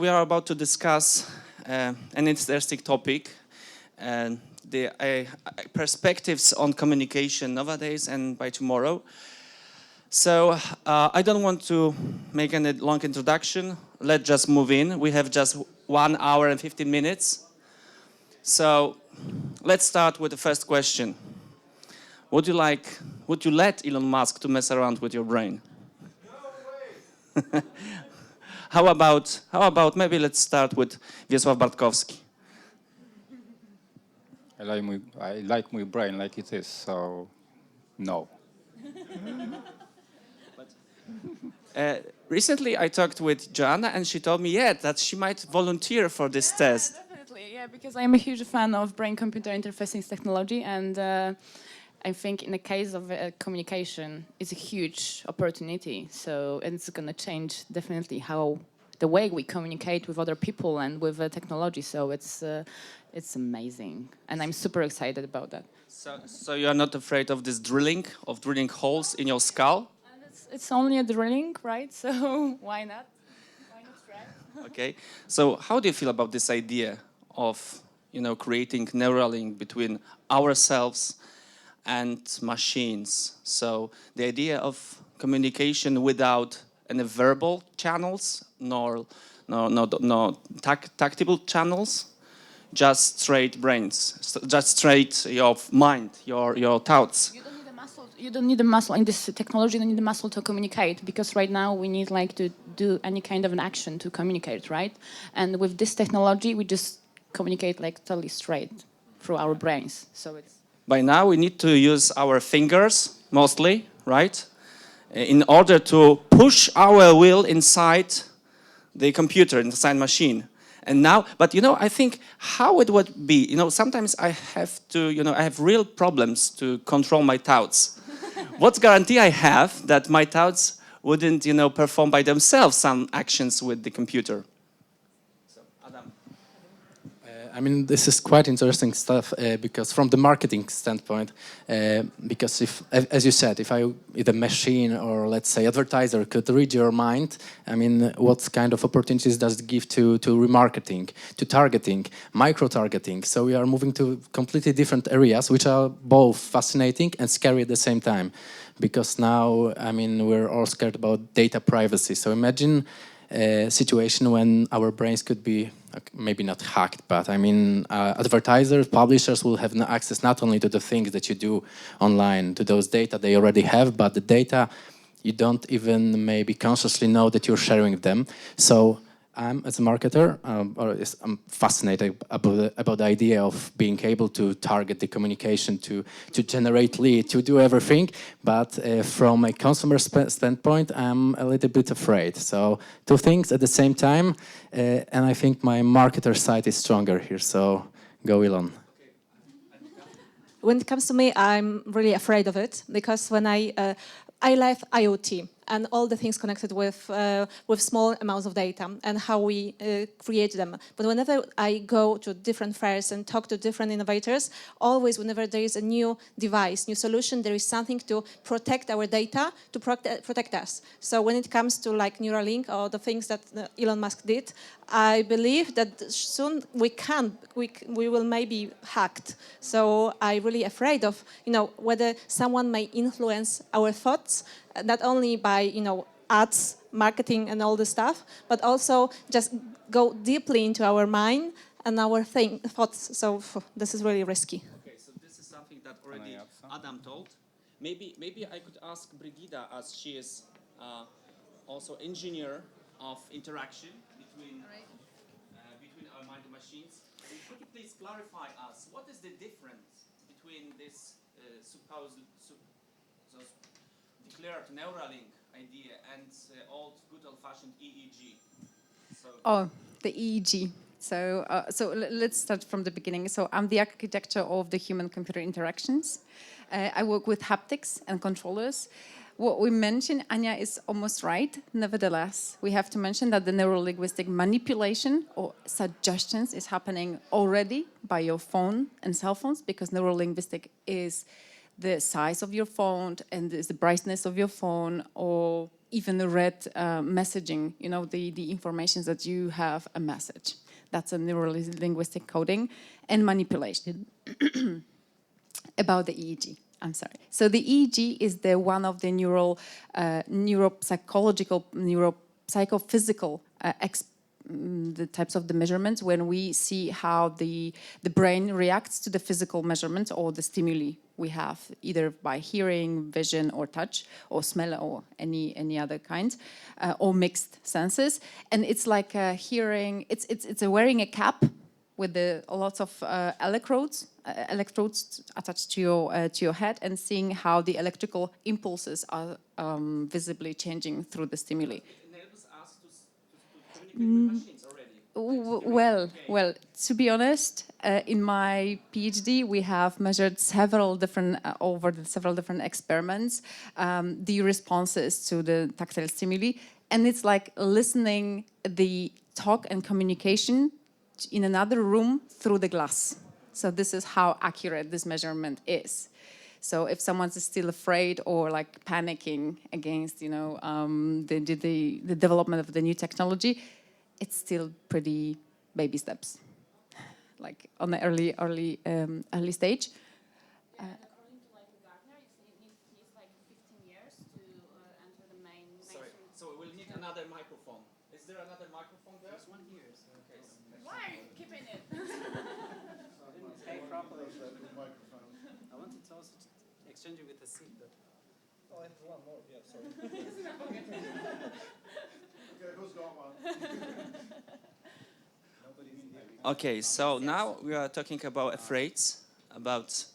we are about to discuss an interesting topic, the perspectives on communication nowadays and by tomorrow. So I don't want to make any long introduction. Let's just move in. We have just 1 hour and 15 minutes. So let's start with the first question. Would you let Elon Musk to mess around with your brain? No way. How about maybe let's start with Wiesław Bartkowski. I like my brain like it is, so no. Recently I talked with Joanna and she told me, that she might volunteer for this test. Definitely, because I'm a huge fan of brain-computer interfacing technology, and I think in the case of communication, it's a huge opportunity. So it's going to change definitely how the way we communicate with other people and with technology. So it's amazing, and I'm super excited about that. So you are not afraid of this drilling holes in your skull? It's only a drilling, right? So why not? Why not try? Okay. So how do you feel about this idea of creating neural link between ourselves and machines? So the idea of communication without any verbal channels, no tactile channels, just straight brains, just straight your mind, your thoughts. You don't need a muscle in this technology. You don't need a muscle to communicate, because right now we need to do any kind of an action to communicate, right? And with this technology, we just communicate totally straight through our brains. So it's. By now, we need to use our fingers mostly, right? In order to push our will inside the computer, inside machine. And now, but I think how it would be, sometimes I have real problems to control my thoughts. What guarantee I have that my thoughts wouldn't, perform by themselves some actions with the computer? So, Adam. I mean, this is quite interesting stuff because from the marketing standpoint, because if, as you said, if the machine or let's say advertiser could read your mind, I mean, what kind of opportunities does it give to remarketing, to targeting, micro-targeting? So we are moving to completely different areas, which are both fascinating and scary at the same time, because now, I mean, we're all scared about data privacy. So imagine a situation when our brains could be maybe not hacked, but I mean, advertisers, publishers will have access not only to the things that you do online, to those data they already have, but the data you don't even maybe consciously know that you're sharing them. So I'm, as a marketer, I'm fascinated about the idea of being able to target the communication, to generate lead, to do everything. But from a consumer standpoint, I'm a little bit afraid. So two things at the same time, and I think my marketer side is stronger here. So go, Elon. When it comes to me, I'm really afraid of it, because when I love IoT and all the things connected with small amounts of data and how we create them. But whenever I go to different fairs and talk to different innovators, always whenever there is a new device, new solution, there is something to protect our data, to protect us. So when it comes to Neuralink or the things that Elon Musk did, I believe that soon we will maybe hacked. So I'm really afraid of whether someone may influence our thoughts, not only by ads, marketing and all this stuff, but also just go deeply into our mind and our thoughts. So this is really risky. Okay, so this is something that already Adam told. Maybe I could ask Brigida, as she is also engineer of interaction between our mind and machines. Could you please clarify us what is the difference between this supposed declared Neuralink idea and good old-fashioned EEG? The EEG. So let's start from the beginning. So I'm the architecture of the human-computer interactions. I work with haptics and controllers. What we mentioned, Anya is almost right. Nevertheless, we have to mention that the neuro-linguistic manipulation or suggestions is happening already by your phone and cell phones, because neuro-linguistic is the size of your phone and the brightness of your phone, or even read messaging, you know, the information that you have a message. That's a neuro-linguistic coding and manipulation. About the EEG, I'm sorry. So the EEG is one of the neuropsychological, neuropsychophysical the types of the measurements when we see how the brain reacts to the physical measurements or the stimuli we have, either by hearing, vision, or touch, or smell, or any other kind, or mixed senses. And it's like hearing. It's wearing a cap with lots of electrodes attached to your head, and seeing how the electrical impulses are visibly changing through the stimuli. Well, to be honest, in my PhD, we have measured several different experiments, the responses to the tactile stimuli, and it's like listening the talk and communication in another room through the glass. So this is how accurate this measurement is. So if someone's still afraid or like panicking against, you know, the development of the new technology, it's still pretty baby steps, like on the early stage. According to like Gardner, it needs like 15 years to enter the main. Sorry, so we'll need another microphone. Is there another microphone there? There's one here. So okay. Why are you keeping it? I wanted to also exchange it with the seat. Oh, I have one more. Yeah, sorry. Okay, who's got one? Okay, so now we are talking about about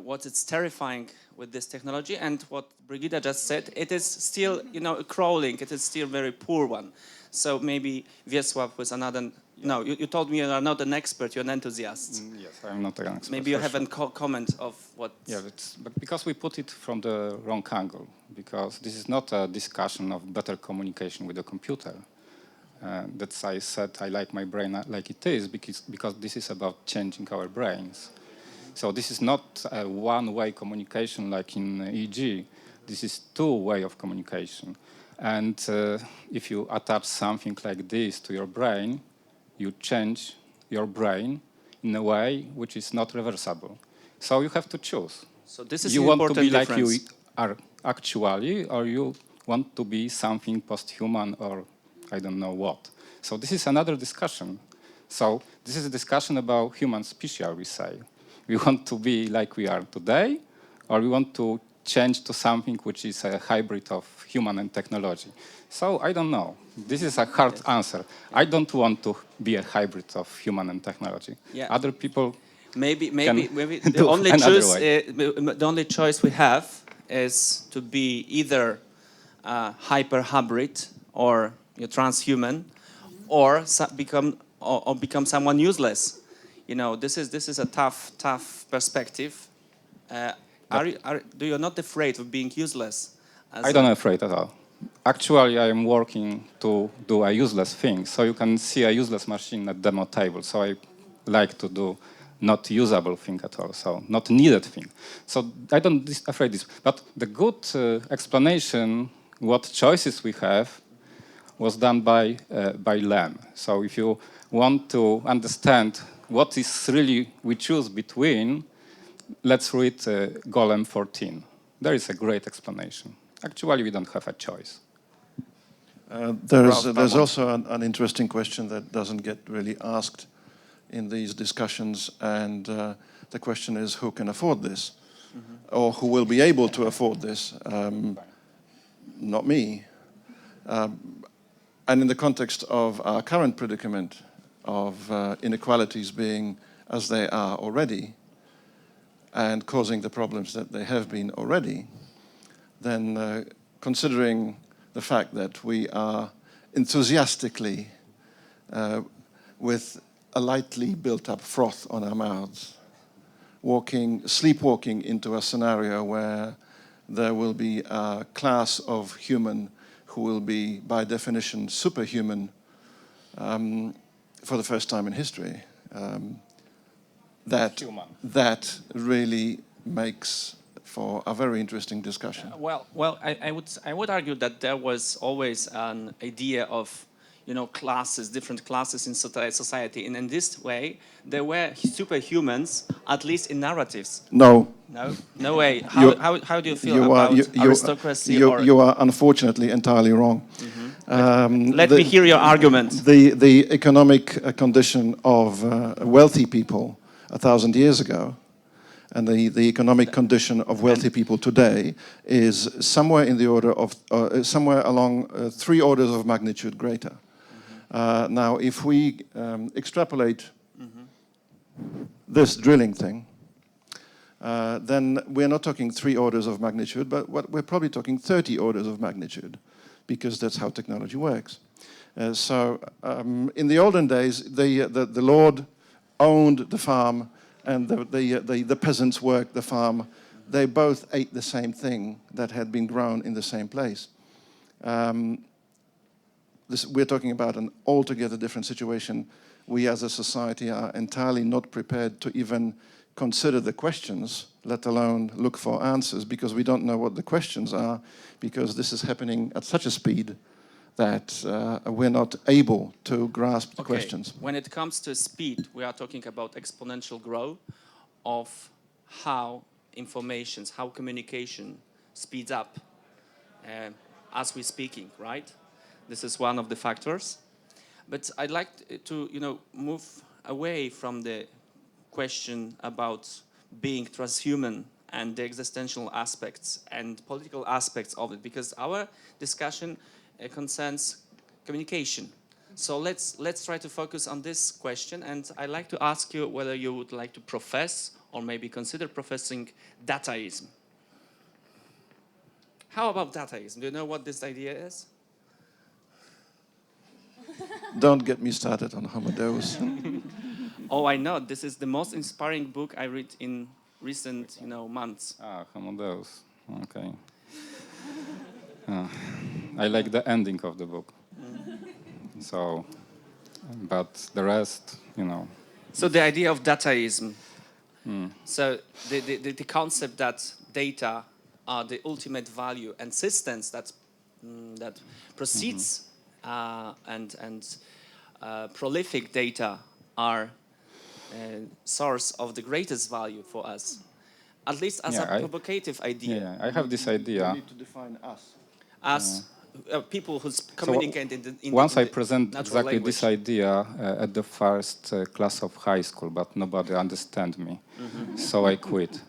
what is terrifying with this technology, and what Brigida just said. It is still, you know, crawling. It is still a very poor one. So maybe Wiesław was another. No, you told me you are not an expert. You're an enthusiast. Yes, I'm not an expert. Maybe you have a comment of what. Yeah, but because we put it from the wrong angle, because this is not a discussion of better communication with the computer. That's I said I like my brain like it is, because this is about changing our brains. So this is not a one-way communication like in EEG. This is two-way of communication. And if you attach something like this to your brain, you change your brain in a way which is not reversible. So you have to choose. So this is you an want to important be like difference. you are actually, or you want to be something post-human, or I don't know what. So this is another discussion. So this is a discussion about human species, we say. We want to be like we are today, or we want to change to something which is a hybrid of human and technology. So I don't know. This is a hard answer. I don't want to be a hybrid of human and technology. Yeah. Other people Maybe the do only another choice way. the only choice we have is to be either hyper hybrid or transhuman, or become someone useless. You know, this is a tough perspective. Do you not afraid of being useless? I don't afraid at all. Actually, I am working to do a useless thing. So you can see a useless machine at demo table. So I like to do not usable thing at all, so not needed thing. So I don't afraid this. But the good explanation, what choices we have, was done by Lem. So if you want to understand what is really we choose between, let's read Golem 14. There is a great explanation. Actually, we don't have a choice. There's also an interesting question that doesn't get really asked in these discussions, and the question is, who can afford this? Or who will be able to afford this? Not me. And in the context of our current predicament of inequalities being as they are already, and causing the problems that they have been already, then considering the fact that we are enthusiastically, with a lightly built-up froth on our mouths, sleepwalking into a scenario where there will be a class of human who will be, by definition, superhuman for the first time in history, that really makes for a very interesting discussion. I would argue that there was always an idea of, you know, classes, different classes in society, and in this way, there were superhumans, at least in narratives. No. No way. How do you feel about aristocracy? You are unfortunately entirely wrong. Let me hear your argument. The economic condition of wealthy people 1,000 years ago and the economic condition of wealthy people today is somewhere in the order of, somewhere along 3 orders of magnitude greater. Now, if we extrapolate this drilling thing, then we're not talking 3 orders of magnitude, but we're probably talking 30 orders of magnitude, because that's how technology works. In the olden days, the lord owned the farm, and the peasants worked the farm. They both ate the same thing that had been grown in the same place. We're talking about an altogether different situation. We as a society are entirely not prepared to even consider the questions, let alone look for answers, because we don't know what the questions are, because this is happening at such a speed that we're not able to grasp the questions. When it comes to speed, we are talking about exponential growth of how how communication speeds up as we're speaking, right? This is one of the factors. But I'd like to, you know, move away from the question about being transhuman and the existential aspects and political aspects of it, because our discussion concerns communication. So let's try to focus on this question, and I'd like to ask you whether you would like to profess or maybe consider professing dataism. How about dataism? Do you know what this idea is? Don't get me started on Homo Deus. Oh, I know. This is the most inspiring book I read in recent, you know, months. Homo Deus. Okay. I like the ending of the book. So, but the rest, you know. So the idea of dataism. So the concept that data are the ultimate value, and systems that proceeds and prolific data are source of the greatest value for us, at least as a provocative idea. Yeah, I have this idea. You need to define us. As people who communicate in once the I present exactly language. this idea at the first class of high school, but nobody understand me, so I quit.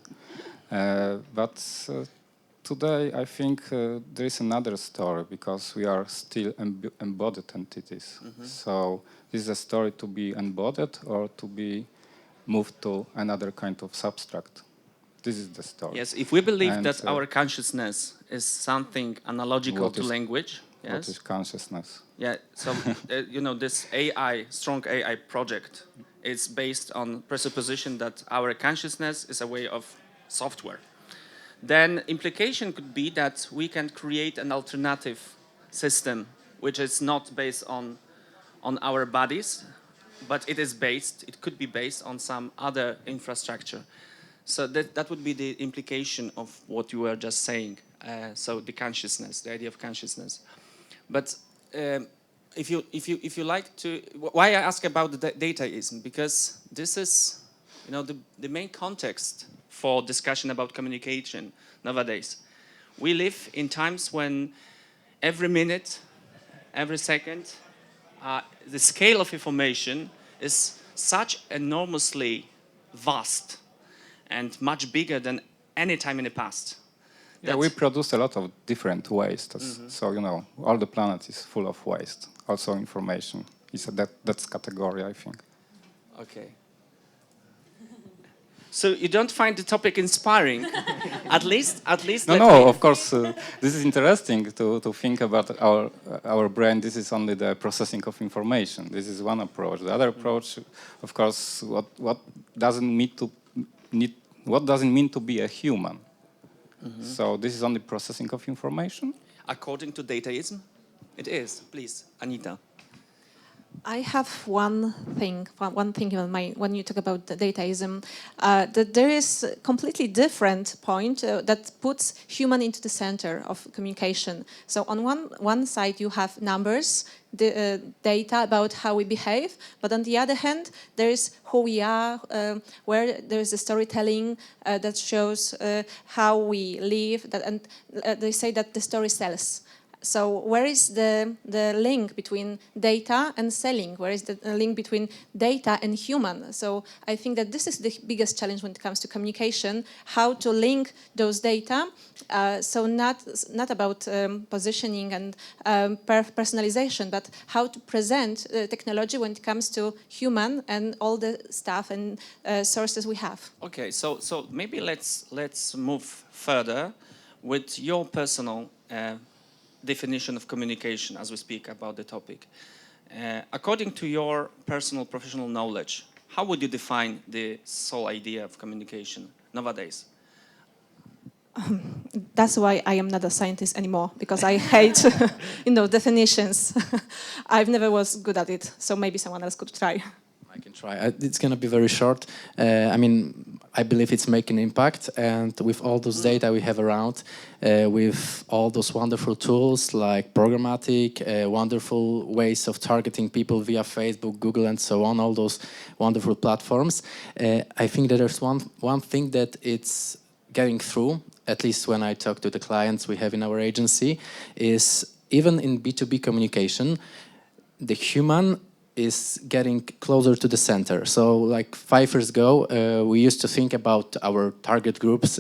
But today I think there is another story, because we are still embodied entities. So this is a story to be embodied or to be moved to another kind of substract. This is the story. Yes, if we believe that our consciousness is something analogical to language. Yes? What is consciousness? Yeah, so you know, this AI, strong AI project is based on presupposition that our consciousness is a way of software. Then implication could be that we can create an alternative system which is not based on our bodies, but it could be based on some other infrastructure. So that would be the implication of what you were just saying. So the consciousness, the idea of consciousness. But if you like to, why I ask about the dataism? Because this is, you know, the main context for discussion about communication nowadays. We live in times when every minute, every second, the scale of information is such enormously vast and much bigger than any time in the past. Yeah, we produce a lot of different waste. So, you know, all the planet is full of waste. Also information. That's category, I think. Okay. So you don't find the topic inspiring? at least. No. Of course, this is interesting to think about our brain. This is only the processing of information. This is one approach. The other approach, of course, what doesn't mean to be a human. So this is only processing of information. According to dataism, it is. Please, Anita. I have one thing in my mind when you talk about the dataism, that there is a completely different point that puts human into the center of communication. So on one side you have numbers, the data about how we behave, but on the other hand there is who we are, where there is a storytelling that shows how we live, and they say that the story sells. So where is the link between data and selling? Where is the link between data and human? So I think that this is the biggest challenge when it comes to communication, how to link those data. So not about positioning and personalization, but how to present technology when it comes to human and all the stuff and sources we have. Okay, so maybe let's move further with your personal definition of communication as we speak about the topic. According to your personal professional knowledge, how would you define the sole idea of communication nowadays? That's why I am not a scientist anymore, because I hate, definitions. I've never was good at it, so maybe someone else could try. I can try. It's going to be very short. I believe it's making impact, and with all those data we have around, with all those wonderful tools like programmatic, wonderful ways of targeting people via Facebook, Google, and so on, all those wonderful platforms, I think that there's one thing that it's getting through, at least when I talk to the clients we have in our agency, is even in B2B communication, the human is getting closer to the center. So like 5 years ago, we used to think about our target groups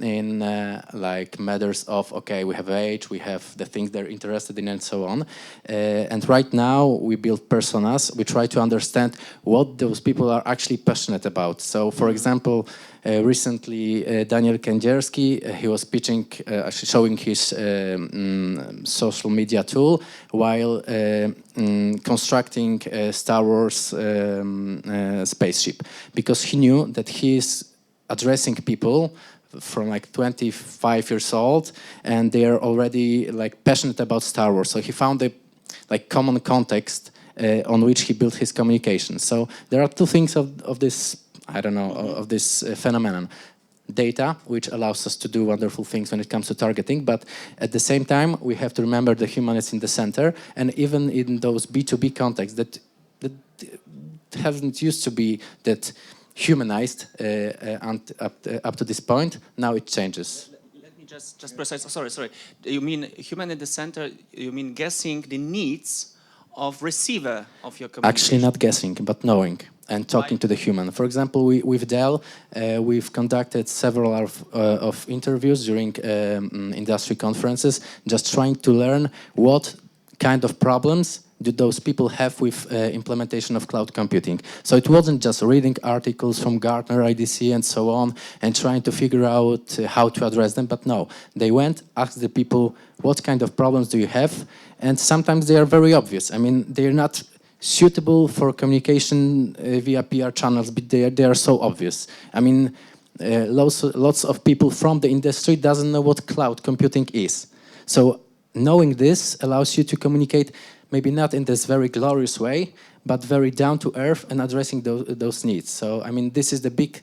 in like matters of, okay, we have age, we have the things they're interested in and so on. And right now we build personas. We try to understand what those people are actually passionate about. So for example, recently Daniel Kędzierski, he was pitching, showing his social media tool while constructing a Star Wars spaceship, because he knew that he is addressing people from like 25 years old and they are already like passionate about Star Wars. So he found a like common context on which he built his communication. So there are two things of this, I don't know, of this phenomenon. Data, which allows us to do wonderful things when it comes to targeting, but at the same time we have to remember the human is in the center, and even in those B2B contexts that hasn't used to be that humanized up to this point, now it changes. Let me just precise, sorry. You mean human in the center, you mean guessing the needs of receiver of your communication? Actually not guessing, but knowing and talking to the human. For example, with Dell, we've conducted several of interviews during industry conferences, just trying to learn what kind of problems do those people have with implementation of cloud computing. So it wasn't just reading articles from Gartner, IDC, and so on, and trying to figure out how to address them, but no. They went, asked the people, what kind of problems do you have? And sometimes they are very obvious. I mean, they're not suitable for communication via PR channels, but they are so obvious. I mean, lots of people from the industry doesn't know what cloud computing is. So knowing this allows you to communicate maybe not in this very glorious way, but very down to earth and addressing those needs. So, I mean, this is the big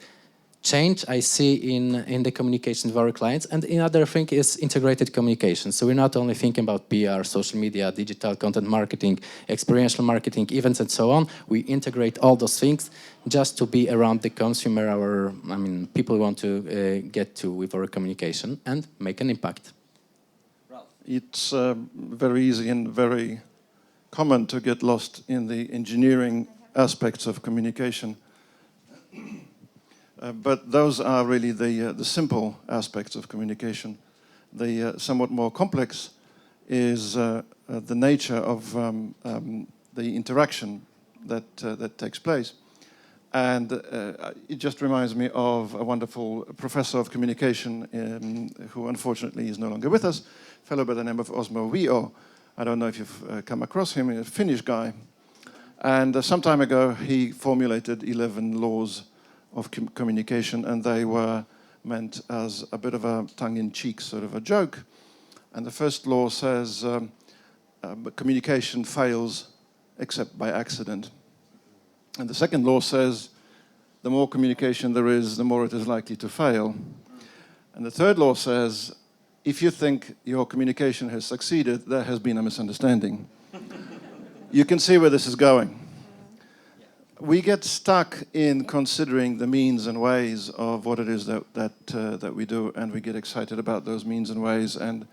change I see in the communication of our clients. And another thing is integrated communication. So we're not only thinking about PR, social media, digital content marketing, experiential marketing, events, and so on. We integrate all those things just to be around the consumer, people want to get to with our communication and make an impact. It's very easy and very common to get lost in the engineering aspects of communication. But those are really the simple aspects of communication. The somewhat more complex is the nature of the interaction that takes place. And it just reminds me of a wonderful professor of communication who unfortunately is no longer with us, a fellow by the name of Osmo Vio. I don't know if you've come across him, he's a Finnish guy. And some time ago he formulated 11 laws of communication, and they were meant as a bit of a tongue-in-cheek sort of a joke. And the first law says communication fails except by accident. And the second law says the more communication there is, the more it is likely to fail. And the third law says if you think your communication has succeeded, there has been a misunderstanding. You can see where this is going. We get stuck in considering the means and ways of what it is that we do, and we get excited about those means and ways and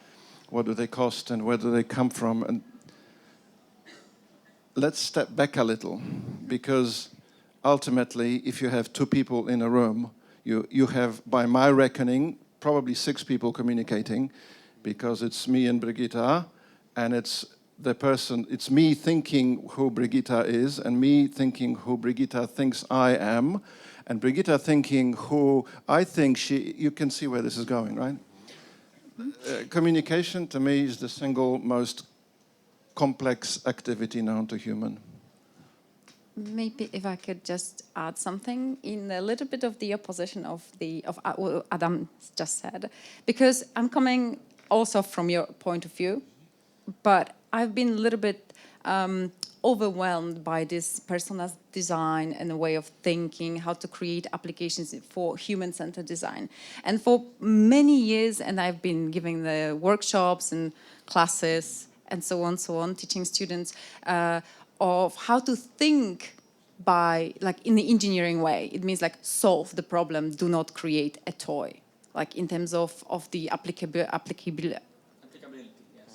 what do they cost and where do they come from. And let's step back a little, because ultimately, if you have two people in a room, you have, by my reckoning, probably 6 people communicating, because it's me and Brigitta, and it's me thinking who Brigitta is, and me thinking who Brigitta thinks I am, and Brigitta thinking who I think she. You can see where this is going, right? Communication, to me, is the single most complex activity known to human. Maybe if I could just add something in a little bit of the opposition of what Adam just said, because I'm coming also from your point of view, but I've been a little bit overwhelmed by this personalized design and a way of thinking, how to create applications for human-centered design. And for many years, and I've been giving the workshops and classes and so on, teaching students of how to think by, like, in the engineering way. It means like solve the problem, do not create a toy. Like in terms of the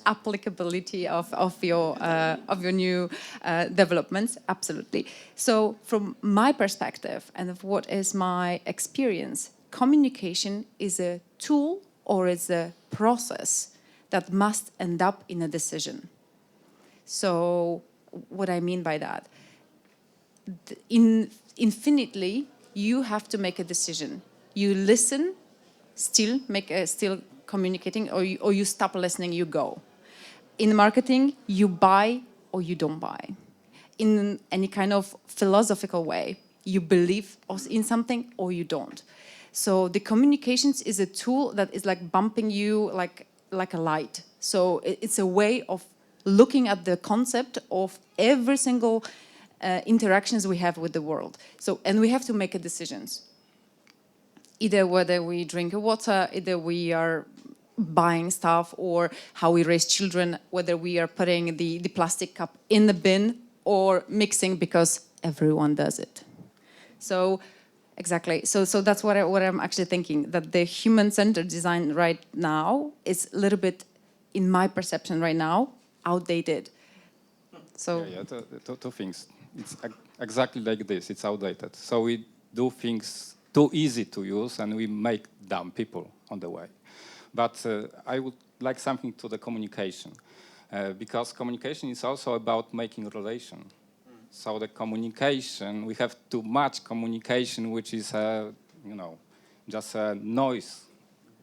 applicability of your new developments, absolutely. So from my perspective and of what is my experience, communication is a tool or is a process that must end up in a decision. So what I mean by that, infinitely you have to make a decision. You listen, still communicating, or you stop listening, you go. In marketing, you buy or you don't buy. In any kind of philosophical way, you believe in something or you don't. So the communications is a tool that is like bumping you like a light. So it's a way of looking at the concept of every single interactions we have with the world. So, and we have to make a decisions. Either whether we drink water, either we are buying stuff, or how we raise children, whether we are putting the plastic cup in the bin or mixing because everyone does it. So exactly. So that's what I'm actually thinking, that the human-centered design right now is a little bit, in my perception right now, outdated. So two things. It's exactly like this. It's outdated. So we do things too easy to use, and we make dumb people on the way. But I would like something to the communication, because communication is also about making relation. So the communication, we have too much communication, which is just a noise,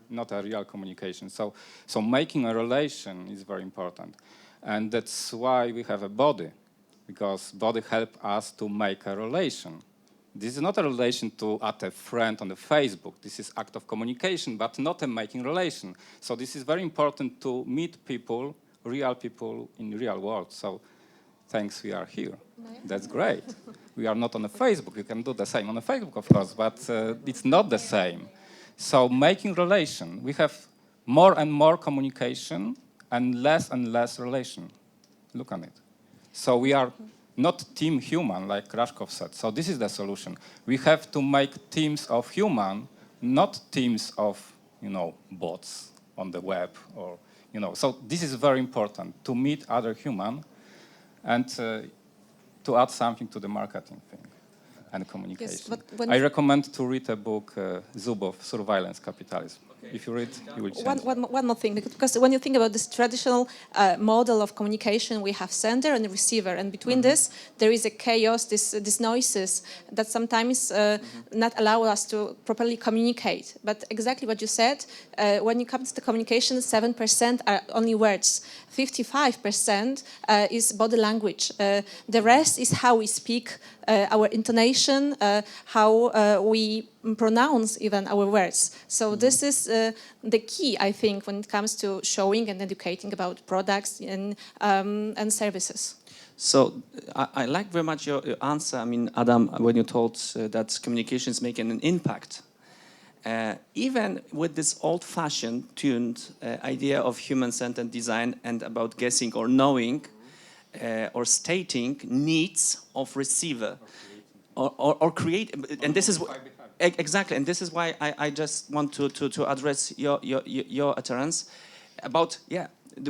not a real communication. So making a relation is very important, and that's why we have a body, because body help us to make a relation. This is not a relation to add a friend on the Facebook. This is act of communication, but not a making relation. So this is very important to meet people, real people in real world. So thanks, we are here. That's great. We are not on the Facebook. You can do the same on the Facebook, of course, but it's not the same. So making relation, we have more and more communication and less relation. Look on it. So we are not team human, like Rashkov said. So this is the solution. We have to make teams of human, not teams of, bots on the web, or, So this is very important, to meet other human and to add something to the marketing thing and communication. Yes, I recommend to read a book, Zubov, Surveillance Capitalism. Okay. If you read, you will change. One more thing, because when you think about this traditional model of communication, we have sender and receiver, and between this, there is a chaos, these noises that sometimes not allow us to properly communicate. But exactly what you said, when it comes to communication, 7% are only words, 55% is body language. The rest is how we speak, our intonation, how we pronounce even our words. So this is the key, I think, when it comes to showing and educating about products and services. So I like very much your answer. I mean, Adam, when you told that communication is making an impact. Even with this old-fashioned, tuned idea of human-centered design and about guessing or knowing or stating needs of receiver or create, and this is exactly, and this is why I just want to address your utterance about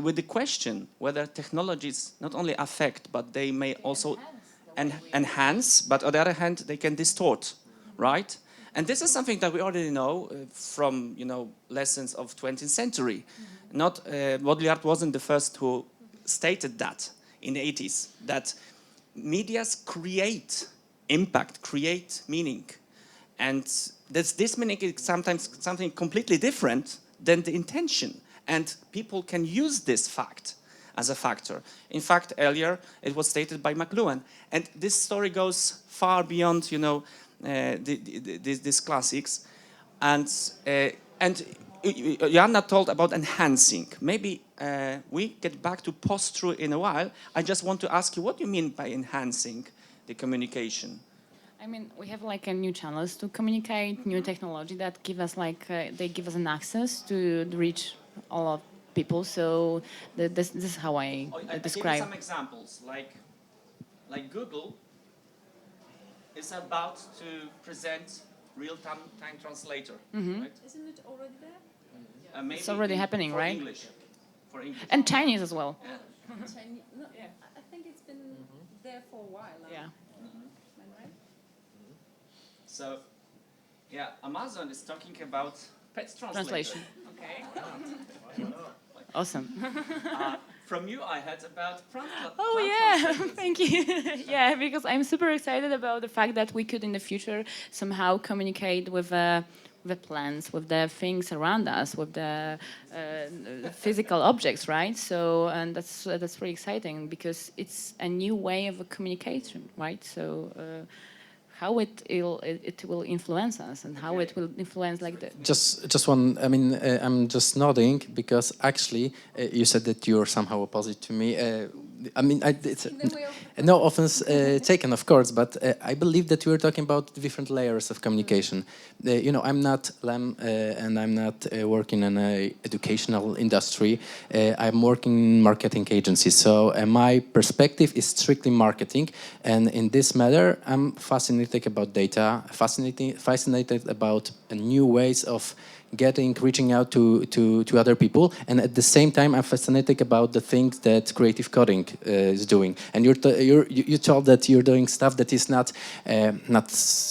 with the question whether technologies not only affect but they may also enhance, but on the other hand they can distort, right? And this is something that we already know from lessons of 20th century. Not Baudrillard wasn't the first who stated that in the 80s, that medias create impact, create meaning. And this meaning is sometimes something completely different than the intention. And people can use this fact as a factor. In fact, earlier it was stated by McLuhan. And this story goes far beyond, these classics. And Joanna told about enhancing. Maybe we get back to post-truth in a while. I just want to ask you, what do you mean by enhancing the communication? I mean, we have like a new channels to communicate, new technology that give us they give us an access to reach all of people. So this is how I describe. I give you some examples, like Google is about to present real-time translator. Right? Isn't it already there? Maybe It's already happening, for right? English. For English. And Chinese as well. Yeah. Chinese, no, I think it's been there for a while now. Yeah. Am I right? So, Amazon is talking about pet Translation. Okay. Awesome. From you, I heard about plant Oh yeah, thank you. Yeah, because I'm super excited about the fact that we could in the future somehow communicate with the plants, with the things around us, with the physical objects, right? So, and that's really exciting because it's a new way of communication, right? So, how it will influence us and how it will influence like the... Just one, I mean, I'm just nodding because actually you said that you're somehow opposite to me. I mean, it's no offense taken, of course, but I believe that we were talking about different layers of communication. I'm not Lem, and I'm not working in an educational industry. I'm working in marketing agency, so my perspective is strictly marketing. And in this matter, I'm fascinated about data, fascinated about new ways of reaching out to other people, and at the same time I'm fascinated about the things that creative coding is doing. And you told that you're doing stuff that is not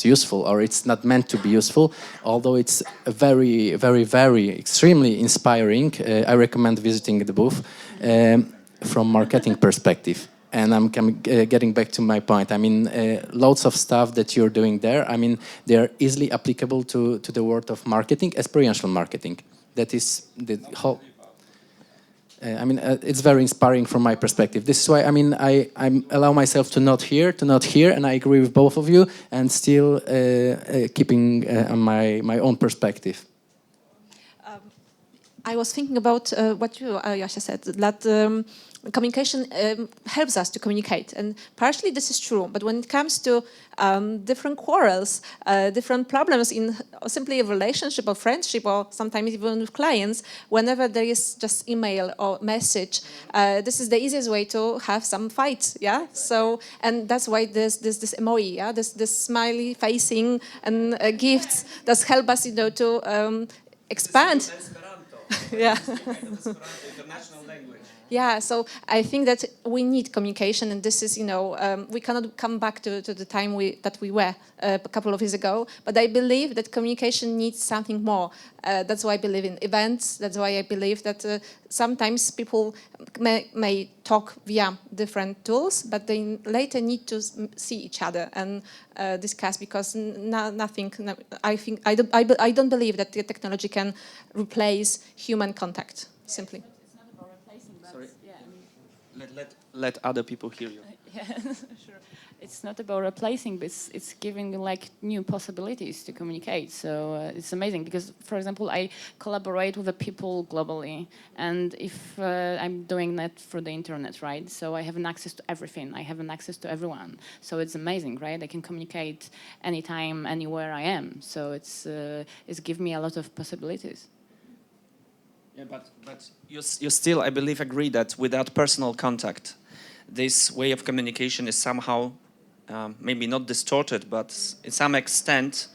useful, or it's not meant to be useful, although it's very, very, very extremely inspiring. I recommend visiting the booth from marketing perspective. And I'm getting back to my point. I mean, loads of stuff that you're doing there, I mean, they're easily applicable to the world of marketing, experiential marketing. That is the whole... it's very inspiring from my perspective. This is why, I mean, I allow myself to not hear, and I agree with both of you, and still keeping my own perspective. I was thinking about what you, Jasia, said, that communication helps us to communicate. And partially this is true, but when it comes to different quarrels, different problems in simply a relationship or friendship, or sometimes even with clients, whenever there is just email or message, this is the easiest way to have some fights, yeah? So, and that's why there's this emoji, yeah? This smiley facing and gifts that help us, to expand. Yeah. International language. Yeah, so I think that we need communication, and this is, we cannot come back to the time that we were a couple of years ago, but I believe that communication needs something more. That's why I believe in events. That's why I believe that sometimes people may talk via different tools, but they later need to see each other and discuss, because nothing. I don't believe that the technology can replace human contact. Simply. Sorry. Let other people hear you. Yeah, sure. It's not about replacing, but it's giving like new possibilities to communicate. So it's amazing because, for example, I collaborate with the people globally, and if I'm doing that through the internet, right? So I have an access to everything. I have an access to everyone. So it's amazing, right? I can communicate anytime, anywhere I am. So it's give me a lot of possibilities. Yeah, but you still, I believe, agree that without personal contact, this way of communication is somehow maybe not distorted, but in some extent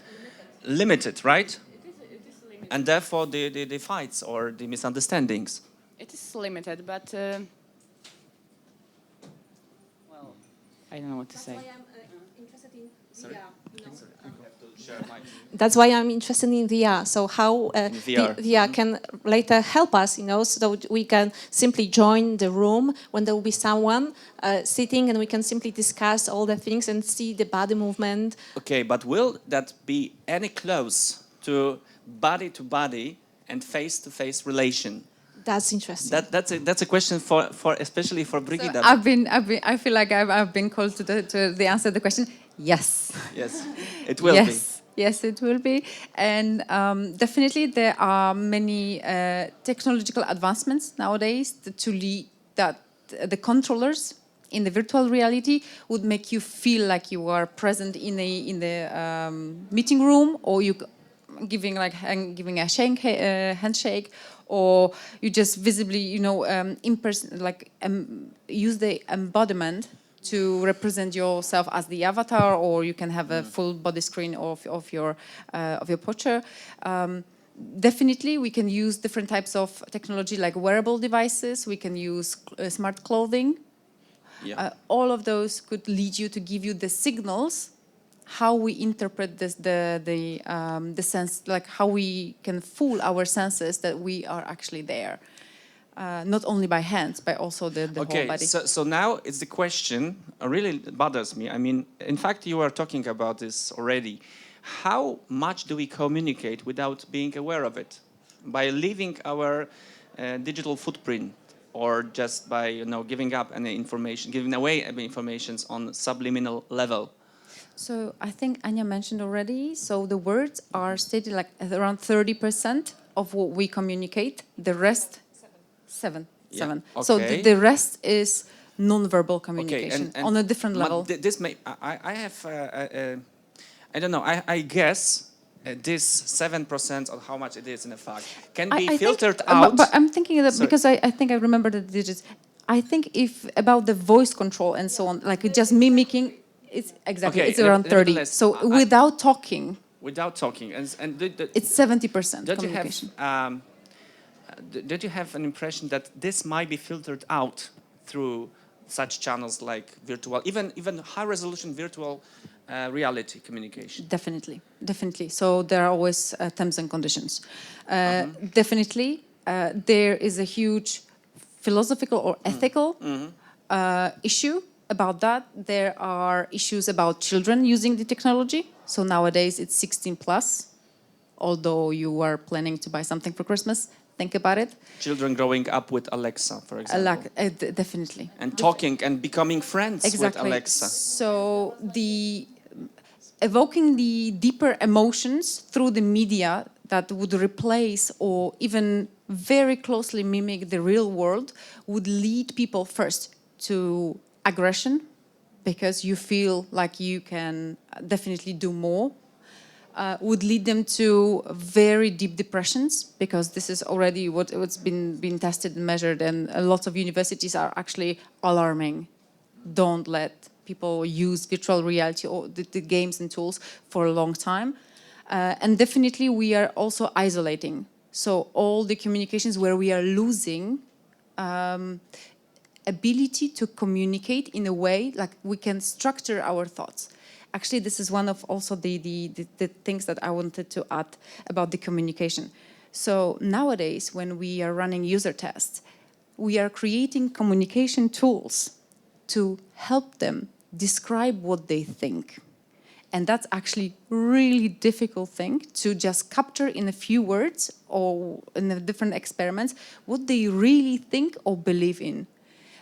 limited, right? It is limited. And therefore the fights or the misunderstandings. It is limited, but well, I don't know what to say. Interested in Sorry? That's why I'm interested in VR. So how VR. VR can later help us, so we can simply join the room when there will be someone sitting, and we can simply discuss all the things and see the body movement. Okay, but will that be any close to body and face-to-face relation? That's interesting. That's a question for especially for Brigitte. So I feel like I've been called to the answer to the question. Yes. Yes, it will be. Yes, it will be. And definitely there are many technological advancements nowadays to lead that the controllers in the virtual reality would make you feel like you are present in the meeting room, or you giving a handshake, or you just visibly, in person, like use the embodiment to represent yourself as the avatar, or you can have a full body screen of your picture. Definitely, we can use different types of technology, like wearable devices. We can use smart clothing. Yeah. All of those could lead you to give you the signals how we interpret this, the sense, like how we can fool our senses that we are actually there. Not only by hands, but also the whole body. So now it's the question, really bothers me. I mean, in fact, you are talking about this already. How much do we communicate without being aware of it? By leaving our digital footprint, or just by giving up any information, giving away any information on subliminal level? So I think Anya mentioned already, so the words are stated like around 30% of what we communicate. The rest... Seven. Okay. So the rest is non-verbal communication, and on a different level. This may I have I don't know. I guess this 7% of how much it is in fact can be filtered out. But I'm thinking that Sorry. because I think I remember the digits. I think if about the voice control and so on, like just mimicking, it's exactly Okay, it's around 30. So without talking, and it's 70% don't communication. Did you have an impression that this might be filtered out through such channels like virtual, even high-resolution virtual reality communication? Definitely. So there are always terms and conditions. Definitely, there is a huge philosophical or ethical issue about that. There are issues about children using the technology. So nowadays it's 16 plus, although you are planning to buy something for Christmas. Think about it. Children growing up with Alexa, for example. Definitely. And talking and becoming friends with Alexa. So evoking the deeper emotions through the media that would replace or even very closely mimic the real world would lead people first to aggression, because you feel like you can definitely do more. Would lead them to very deep depressions, because this is already what's been tested and measured, and a lot of universities are actually alarming. Don't let people use virtual reality or the games and tools for a long time. And definitely we are also isolating. So all the communications where we are losing ability to communicate in a way like we can structure our thoughts. Actually, this is one of also the things that I wanted to add about the communication. So nowadays, when we are running user tests, we are creating communication tools to help them describe what they think. And that's actually really difficult thing to just capture in a few words or in the different experiments what they really think or believe in.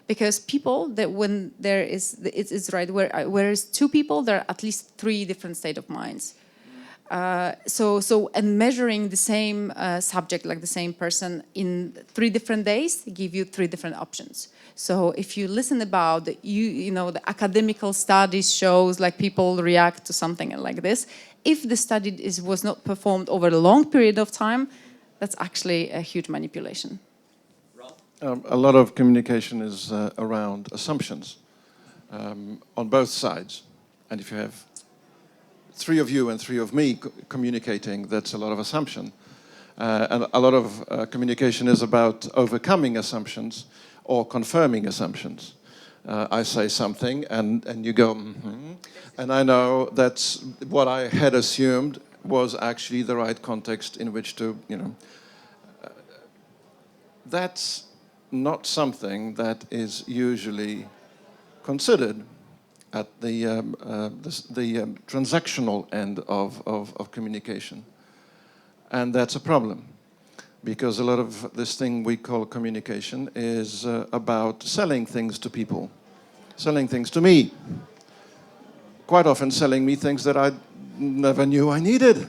Because people, that when there is, it's right, whereas two people, there are at least three different state of minds. And measuring the same subject, like the same person, in 3 different days, give you 3 different options. So if you listen about the academical studies shows like people react to something like this, if the study was not performed over a long period of time, that's actually a huge manipulation. A lot of communication is around assumptions on both sides. And if you have 3 of you and 3 of me communicating, that's a lot of assumption. And a lot of communication is about overcoming assumptions or confirming assumptions. I say something and you go, mm-hmm. And I know that's what I had assumed was actually the right context in which to, that's not something that is usually considered at the transactional end of communication. And that's a problem, because a lot of this thing we call communication is about selling things to people, selling things to me. Quite often selling me things that I never knew I needed.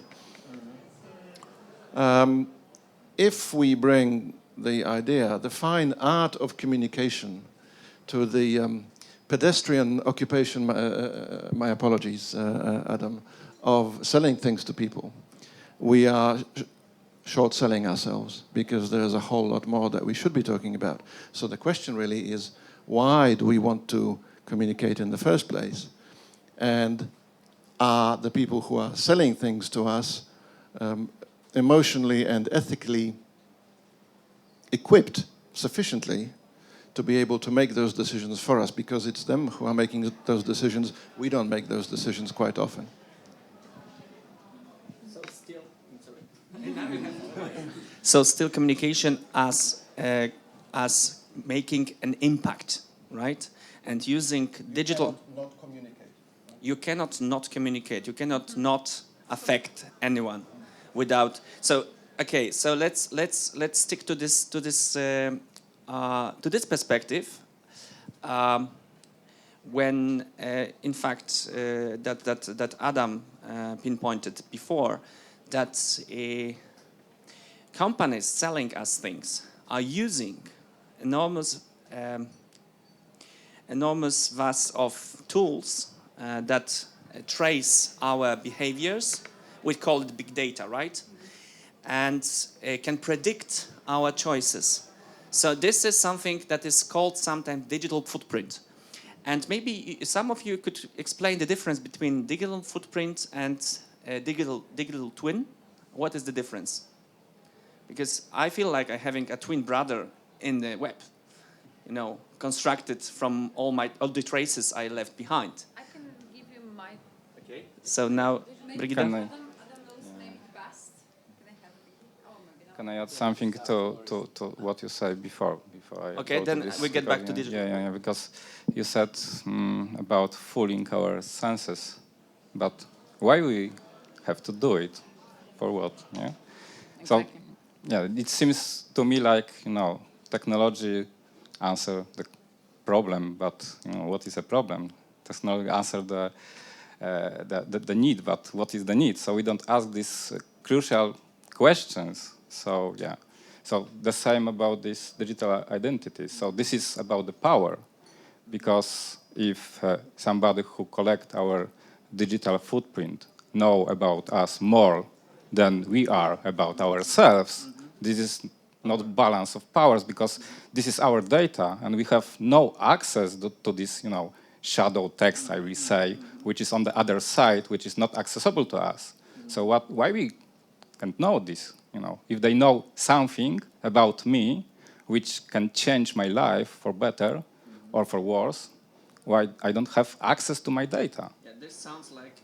If we bring the idea, the fine art of communication, to the pedestrian occupation, my apologies, Adam, of selling things to people, we are short-selling ourselves, because there's a whole lot more that we should be talking about. So the question really is, why do we want to communicate in the first place? And are the people who are selling things to us emotionally and ethically equipped sufficiently to be able to make those decisions for us? Because it's them who are making those decisions. We don't make those decisions quite often. So still communication as making an impact, right? And using digital. Not communicate. You cannot not communicate. You cannot not affect anyone without. So okay. So let's stick to this perspective. When in fact that Adam pinpointed before, that companies selling us things are using enormous vast of tools that trace our behaviors. We call it big data, right? And can predict our choices. So this is something that is called sometimes digital footprint. And maybe some of you could explain the difference between digital footprint and digital twin. What is the difference? Because I feel like I'm having a twin brother in the web, constructed from all the traces I left behind. I can give you my... Okay. So now, Brigitte. Adam knows maybe best. Can I add something to what you said before I okay, go then to this? we get back to digital. Yeah, because you said about fooling our senses, but why we have to do it? For what? Yeah. Exactly. So, yeah, it seems to me like technology answer the problem, but what is a problem? Technology answer the need, but what is the need? So we don't ask these crucial questions. So yeah, so the same about this digital identity. So this is about the power, because if somebody who collect our digital footprint know about us more than we are about ourselves, this is not balance of powers, because this is our data and we have no access to this, shadow text, I will say, which is on the other side, which is not accessible to us. So why we can't know this? If they know something about me, which can change my life for better or for worse, why I don't have access to my data? Yeah, this sounds like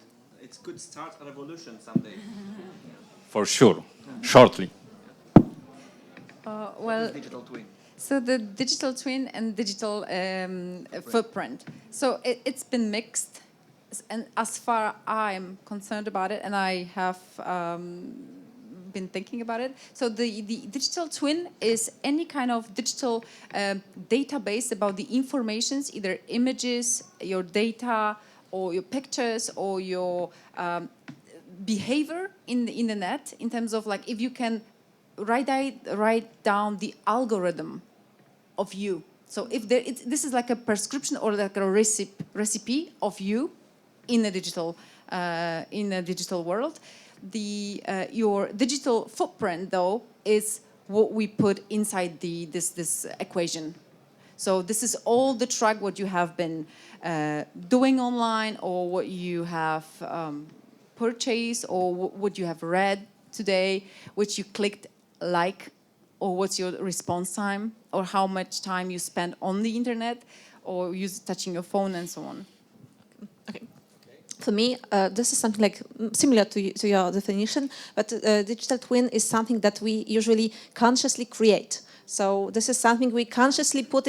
it could start a revolution someday. For sure, shortly. Well, Digital twin. so the digital twin and digital footprint. So it's been mixed, and as far I'm concerned about it, and I have been thinking about it. So the digital twin is any kind of digital database about the informations, either images, your data, or your pictures, or your behavior in the net, in terms of like if you can write down the algorithm of you. So if this is like a prescription or like a recipe of you in a digital world. Your digital footprint, though, is what we put inside this equation. So this is all the track what you have been doing online, or what you have purchased, or what you have read today, which you clicked like, or what's your response time, or how much time you spend on the internet, or touching your phone, and so on. Okay. For me, this is something like similar to your definition, but digital twin is something that we usually consciously create. So this is something we consciously put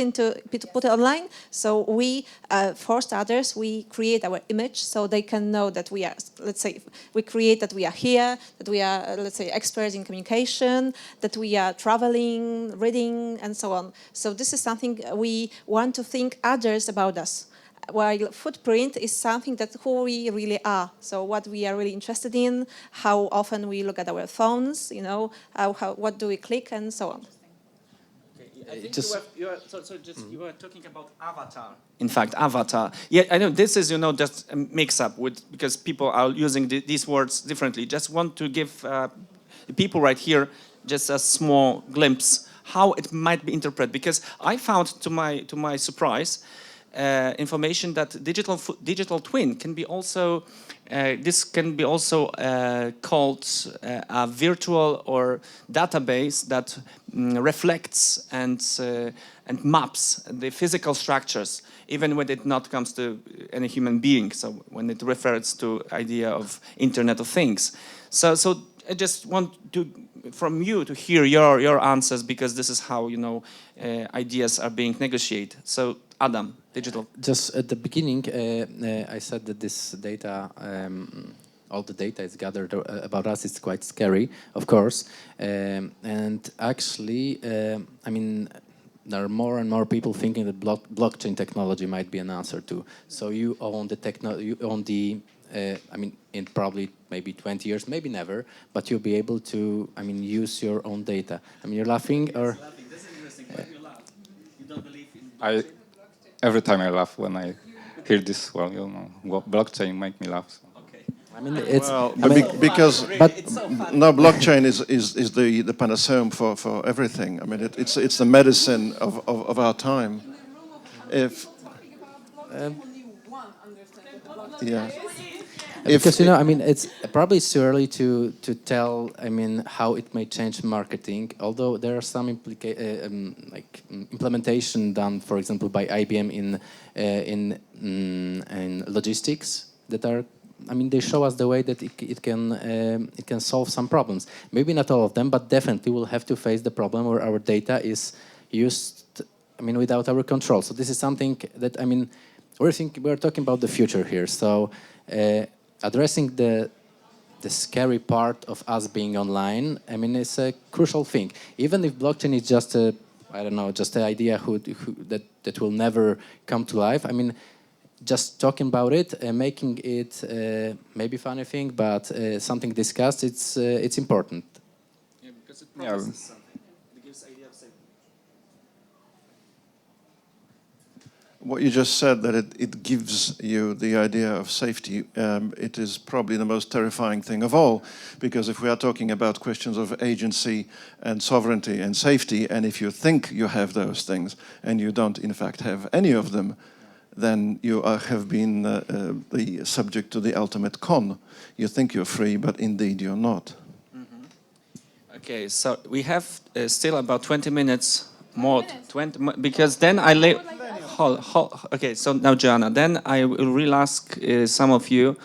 online. So we forced others, we create our image so they can know that we are, let's say, we create that we are here, that we are, let's say, experts in communication, that we are traveling, reading, and so on. So this is something we want to think others about us. While footprint is something that who we really are. So what we are really interested in, how often we look at our phones, you know, what do we click, and so on. I think you were talking about avatar. In fact, avatar. Yeah, I know this is, just a mix-up because people are using these words differently. Just want to give the people right here just a small glimpse how it might be interpreted, because I found to my surprise information that digital twin can be also called a virtual or database that reflects and maps the physical structures, even when it not comes to any human being. So when it refers to idea of Internet of Things. So I just want from you to hear your answers, because this is how ideas are being negotiated. So Adam, digital. Just at the beginning, I said that this data, all the data is gathered about us. It's quite scary, of course. And actually, I mean, there are more and more people thinking that blockchain technology might be an answer too. So you own the I mean, in probably maybe 20 years, maybe never, but you'll be able to, I mean, use your own data. I mean, you're laughing, or? This is interesting. Why do you laugh? You don't believe in Every time I laugh when I hear this, blockchain make me laugh. So. Okay. I mean, it's because it's so fun. no, blockchain is the panacea for everything. I mean, it's the medicine of our time. If yeah. Because I mean, it's probably too early to tell. I mean, how it may change marketing. Although there are some implementation done, for example, by IBM in logistics that are. I mean, they show us the way that it can solve some problems. Maybe not all of them, but definitely we'll have to face the problem where our data is used. I mean, without our control. So this is something that, I mean, we're talking about the future here. So. Addressing the scary part of us being online, I mean, it's a crucial thing. Even if blockchain is just an idea that will never come to life. I mean, just talking about it, making it maybe funny thing, but something discussed. It's important. Yeah, because it promises something. It gives idea of safety. what you just said, that it gives you the idea of safety, it is probably the most terrifying thing of all, because if we are talking about questions of agency and sovereignty and safety, and if you think you have those things and you don't in fact have any of them, then you have been the subject to the ultimate con. You think you're free, but indeed you're not. Mm-hmm. Okay, so we have still about 20 minutes more, 20, because then I leave. Okay, so now Joanna, then I will really ask some of you,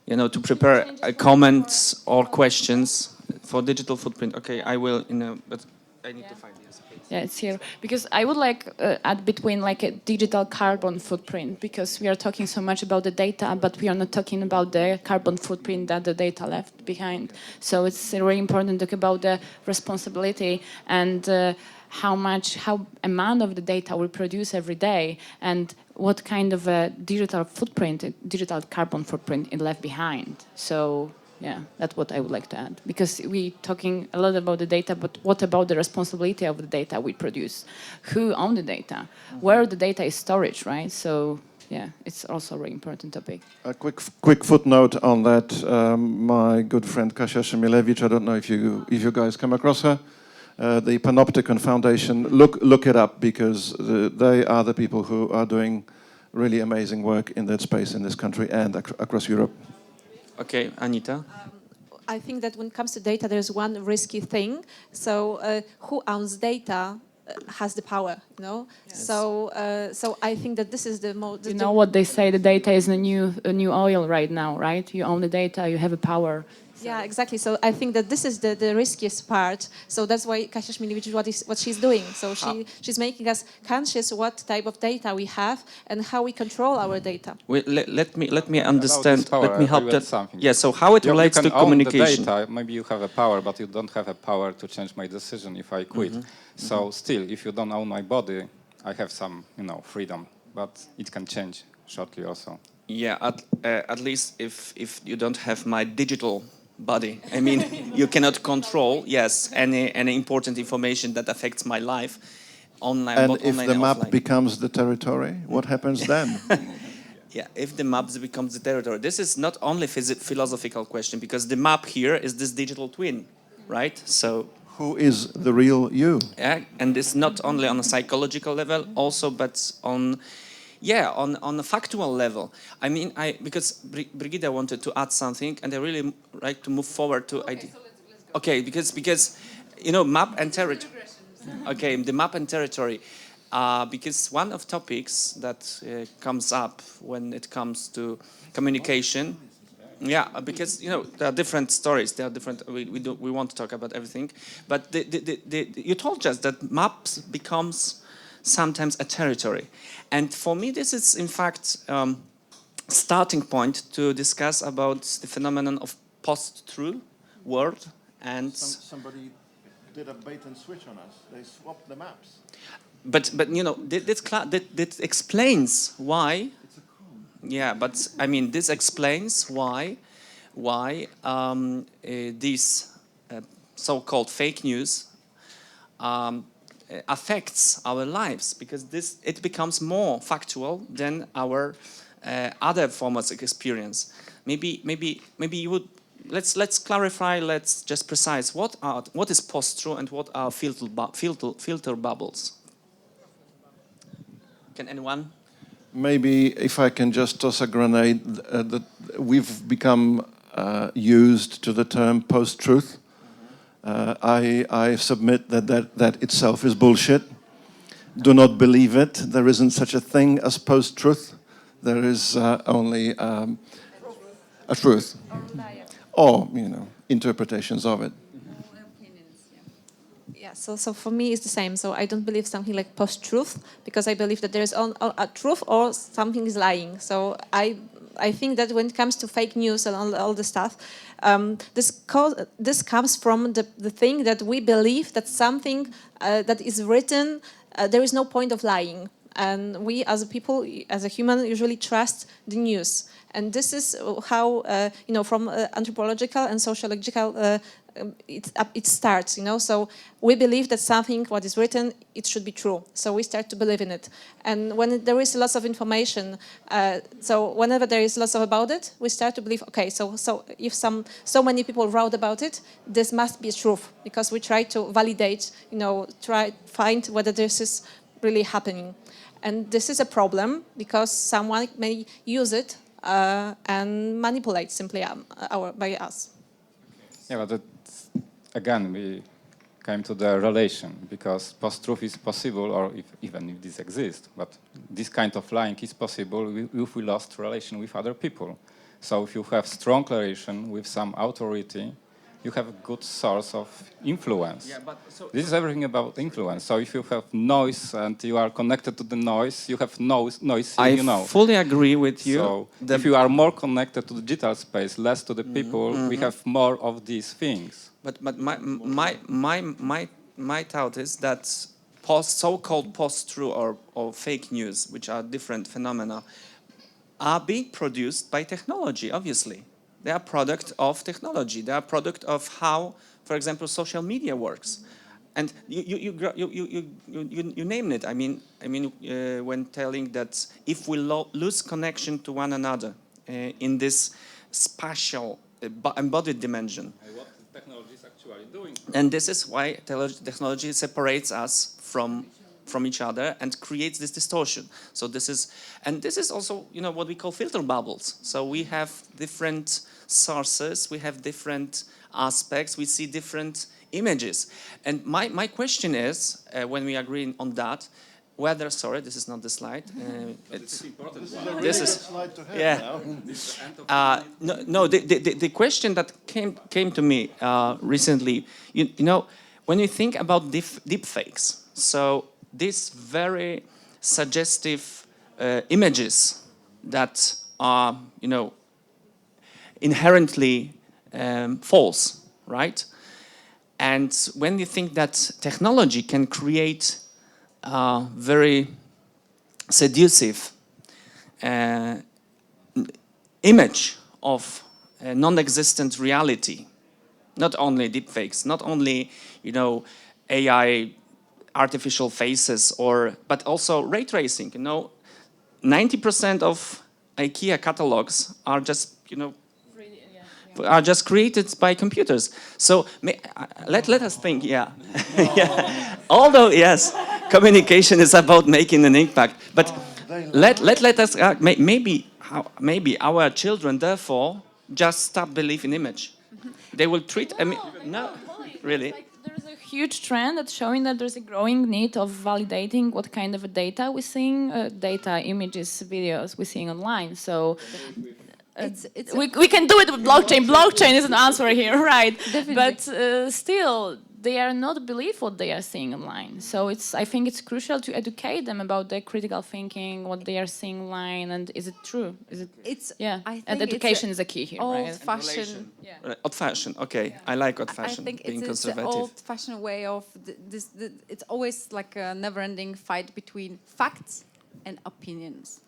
to prepare comments or questions for digital footprint. Okay, I will, but I need to find this. Yeah, it's here because I would like add between like a digital carbon footprint, because we are talking so much about the data, but we are not talking about the carbon footprint that the data left behind. So it's really important to talk about the responsibility and how amount of the data we produce every day, and what kind of a digital carbon footprint it left behind. So yeah, that's what I would like to add. Because we're talking a lot about the data, but what about the responsibility of the data we produce? Who owns the data? Where the data is stored, right? So yeah, it's also a really important topic. A quick footnote on that. My good friend Kasia Szymilewicz, I don't know if you guys come across her. The Panopticon Foundation, look it up, because they are the people who are doing really amazing work in that space in this country and across Europe. Okay, Anita. I think that when it comes to data, there's one risky thing. So who owns data has the power, you know? Yes. So I think that this is the most... You know what they say, the data is a new oil right now, right? You own the data, you have a power. Yeah, exactly. So I think that this is the riskiest part. So that's why Kasia Szymilewicz is what she's doing. So she's making us conscious what type of data we have and how we control our data. Well, let me understand. Power, let me help that. something. Yeah. So how it relates you can to communication? Own the data. Maybe you have a power, but you don't have a power to change my decision if I quit. So still, if you don't own my body, I have some, freedom, but it can change shortly also. Yeah. At least if you don't have my digital body. I mean, you cannot control, any important information that affects my life, online, and both if online the and map offline. becomes the territory, what happens then? Yeah, if the maps becomes the territory. This is not only philosophical question, because the map here is this digital twin, right? So who is the real you? Yeah, and it's not only on a psychological level, also, but on a factual level. I mean, because Brigida wanted to add something, and I really like to move forward to idea. So let's go. Okay, because map and territory. Okay, the map and territory, because one of topics that comes up when it comes to communication. Yeah, because there are different stories. There are different. We want to talk about everything, but you told us that maps becomes sometimes a territory, and for me this is in fact starting point to discuss about the phenomenon of post-truth world. And somebody did a bait and switch on us. They swapped the maps. But that explains why. Yeah, but I mean, this explains why these so-called fake news affects our lives, because it becomes more factual than our other forms of experience. Maybe you would let's clarify. Let's just precise what is post-truth and what are filter bubbles. Can anyone? Maybe if I can just toss a grenade, that we've become used to the term post-truth. I submit that itself is bullshit. Do not believe it. There isn't such a thing as post-truth. There is only a truth, or interpretations of it. Yeah, so for me it's the same. So I don't believe something like post-truth, because I believe that there is a truth or something is lying. So I think that when it comes to fake news and all the stuff, this comes from the thing that we believe that something that is written, there is no point of lying. And we as a people, as a human, usually trust the news. And this is how, from anthropological and sociological it starts, So we believe that something, what is written, it should be true. So we start to believe in it. And when there is lots of information, so whenever there is lots about it, we start to believe, okay, so if so many people wrote about it, this must be truth, because we try to validate, try find whether this is really happening. And this is a problem, because someone may use it and manipulate simply by us. Yeah, but again, we came to the relation, because post-truth is possible, or even if this exists, but this kind of lying is possible if we lost relation with other people. So if you have strong relation with some authority, you have a good source of influence. Yeah, but so This is everything about influence. So if you have noise and you are connected to the noise, you have noise, I you know. fully agree with you. So if you are more connected to the digital space, less to the people, we have more of these things. But my thought is that so-called post-truth or fake news, which are different phenomena, are being produced by technology, obviously. They are product of technology. They are product of how, for example, social media works. And you name it. I mean, when telling that if we lose connection to one another in this spatial embodied dimension, What the technology is actually doing. and this is why technology separates us from each other and creates this distortion. So this is also, you know, what we call filter bubbles. So we have different sources, we have different aspects, we see different images. And my question is, when we agree on that, whether, sorry, this is not the slide. It's important. this is slide to have yeah. now. The question that came to me recently, you know, when you think about deep fakes, so these very suggestive images that are, you know, inherently false, right? And when you think that technology can create very seductive image of a non-existent reality, not only deepfakes, not only, you know, AI, artificial faces, but also ray tracing. You know, 90% of IKEA catalogs are just, you know, are just created by computers. So let us think, yeah. Yeah. Although, yes, communication is about making an impact, but let us, maybe our children, therefore, just stop believing image. They will treat, no, really. Like there's a huge trend that's showing that there's a growing need of validating what kind of data we're seeing, data, images, videos we're seeing online. So we can do it with blockchain. Blockchain is an answer here, right? Definitely. But still, they are not believe what they are seeing online. So I think it's crucial to educate them about their critical thinking, what they are seeing online, and is it true? Is it? I think and education is a key here, right? Old-fashioned. Old-fashioned, okay. I like old-fashioned, I think being it's conservative. an old-fashioned way of it's always like a never-ending fight between facts and opinions.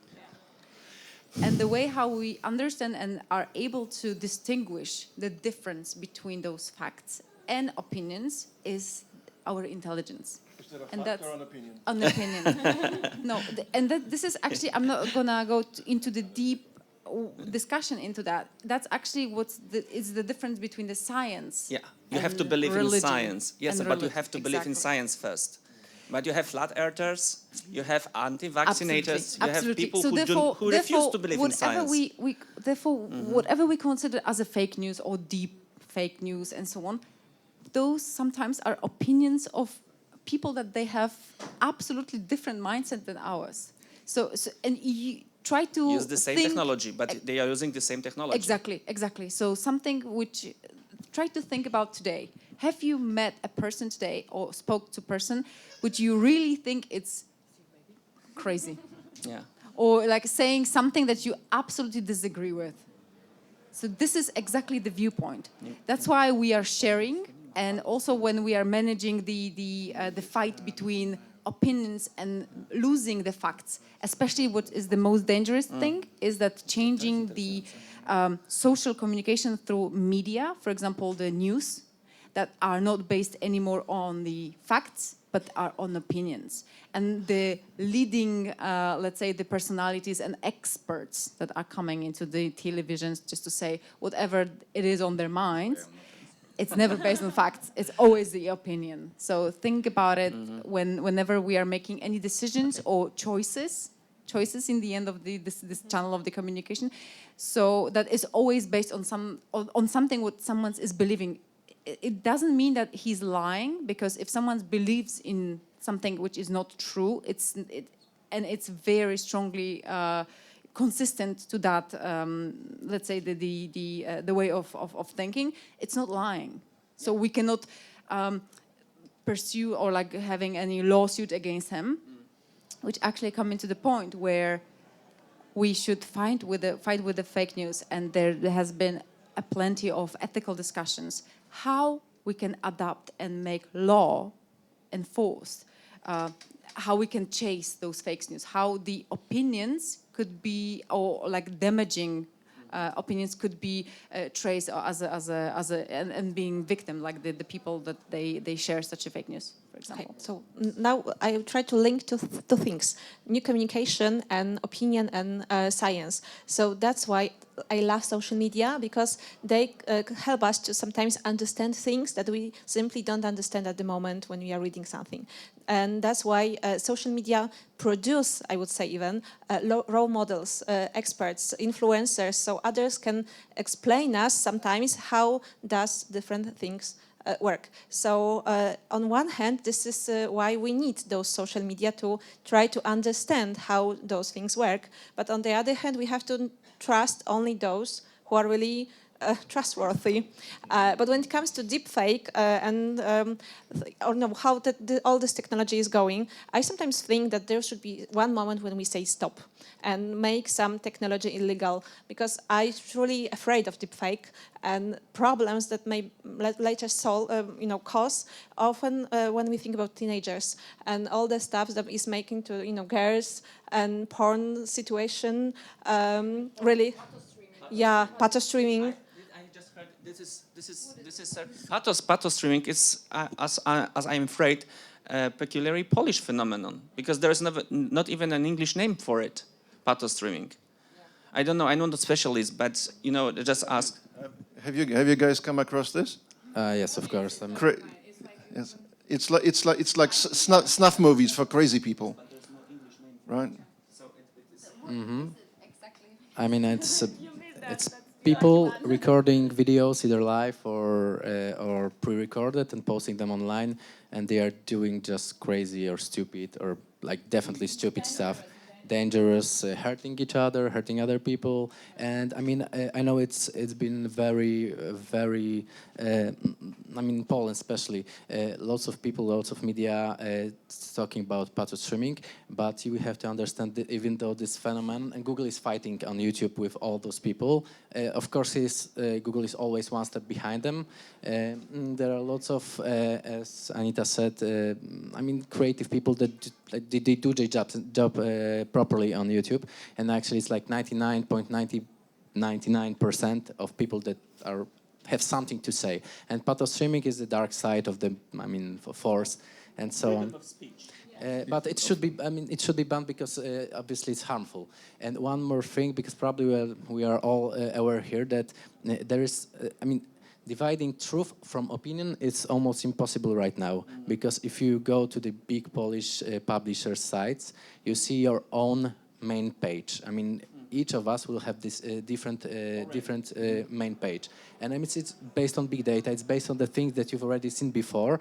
And the way how we understand and are able to distinguish the difference between those facts and opinions is our intelligence. Is there a And fact that's or an opinion? an opinion. No, this is actually, I'm not gonna go into the deep discussion into that. That's actually is the difference between the science. Yeah, you have to and believe in religion science. Yes, and but you have to believe in exactly. science first. But you have flat earthers, you have anti-vaccinators, you have people who refuse to believe in science. Whatever we consider as a fake news or deep fake news and so on, those sometimes are opinions of people that they have absolutely different mindset than ours. So and you try to use the same technology, but they are using the same technology. Exactly. So something which try to think about today. Have you met a person today or spoke to a person which you really think it's crazy? Yeah. Or like saying something that you absolutely disagree with? So this is exactly the viewpoint. That's why we are sharing, and also when we are managing the fight between opinions and losing the facts, especially what is the most dangerous thing is that changing the social communication through media, for example, the news, that are not based anymore on the facts, but are on opinions. And the leading, let's say, the personalities and experts that are coming into the televisions just to say whatever it is on their minds, it's never based on facts. It's always the opinion. So think about it whenever we are making any decisions or choices in the end of this channel of the communication. So that is always based on something what someone is believing. It doesn't mean that he's lying, because if someone believes in something which is not true, it's very strongly consistent to that, let's say the way of thinking, it's not lying. So we cannot pursue or like having any lawsuit against him, which actually come into the point where we should fight with the fake news, and there has been plenty of ethical discussions how we can adapt and make law enforced, how we can chase those fake news, how the opinions could be, or like damaging opinions could be traced and being victim, like the people that they share such a fake news, for example. Okay, so now I try to link two things: new communication and opinion and science. So that's why I love social media, because they help us to sometimes understand things that we simply don't understand at the moment when we are reading something. And that's why social media produce, I would say even, role models, experts, influencers, so others can explain us sometimes how does different things work. So on one hand, this is why we need those social media to try to understand how those things work. But on the other hand, we have to trust only those who are really trustworthy. But when it comes to deepfake how all this technology is going, I sometimes think that there should be one moment when we say stop and make some technology illegal, because I'm truly afraid of deepfake and problems that may later cause. Often when we think about teenagers and all the stuff that is making to girls and porn situation, really, yeah, pato streaming. This is pato streaming is, as I'm afraid, a peculiarly Polish phenomenon, because there is not even an English name for it, pato streaming. Yeah. I don't know. I'm not a specialist, but just ask. Have you guys come across this? Yes, of course. Yes. It's like snuff movies for crazy people, right? Mm-hmm. I mean, it's people recording videos either live or pre-recorded and posting them online, and they are doing just crazy or stupid or like definitely stupid stuff, dangerous, hurting each other, hurting other people. And I mean, I know it's been very I mean, in Poland especially, lots of people, lots of media talking about pato streaming, but you have to understand that even though this phenomenon, and Google is fighting on YouTube with all those people, of course Google is always one step behind them. There are lots of, as Anita said, I mean, creative people that they do their job properly on YouTube, and actually it's like 99.99% of people that have something to say. And pato streaming is the dark side of the, I mean, force and so on. But it should be, I mean, it should be banned because obviously it's harmful. And one more thing, because probably we are all aware here that there is, I mean, dividing truth from opinion is almost impossible right now, because if you go to the big Polish publisher sites, you see your own main page. I mean, each of us will have this different main page. And I mean, it's based on big data, it's based on the things that you've already seen before,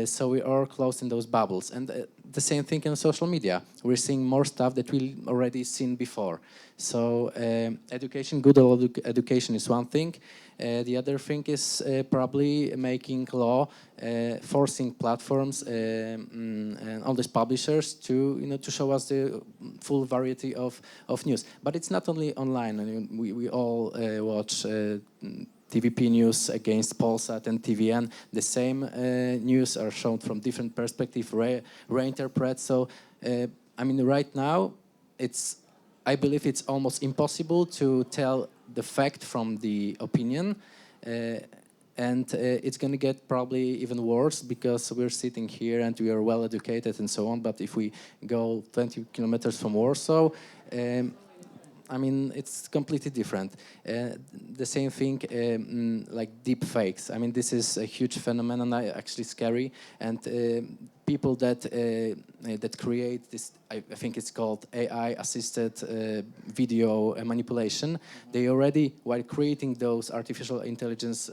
so we are closed in those bubbles. And the same thing in social media. We're seeing more stuff that we've already seen before. So education, good old education is one thing. The other thing is probably making law, forcing platforms and all these publishers to to show us the full variety of news. But it's not only online. I mean, we all watch TVP news against Polsat and TVN. The same news are shown from different perspectives, reinterpret. So I mean, right now I believe it's almost impossible to tell the fact from the opinion, and it's going to get probably even worse because we're sitting here and we are well educated and so on. But if we go 20 kilometers from Warsaw, I mean, it's completely different. The same thing like deep fakes. I mean, this is a huge phenomenon, actually scary. And people that create this, I think it's called AI-assisted video manipulation. They already, while creating those artificial intelligence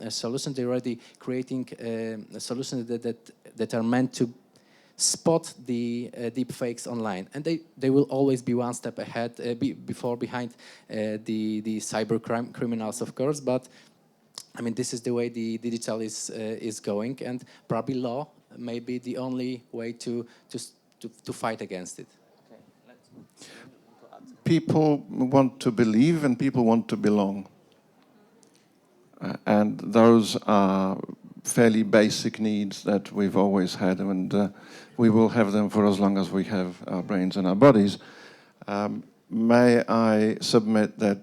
solutions, they're already creating solutions that are meant to spot the deep fakes online, and they will always be one step ahead, behind the cyber criminals, of course. But I mean, this is the way the digital is going, and probably law may be the only way to fight against it. People want to believe and people want to belong. And those are fairly basic needs that we've always had, and we will have them for as long as we have our brains and our bodies. May I submit that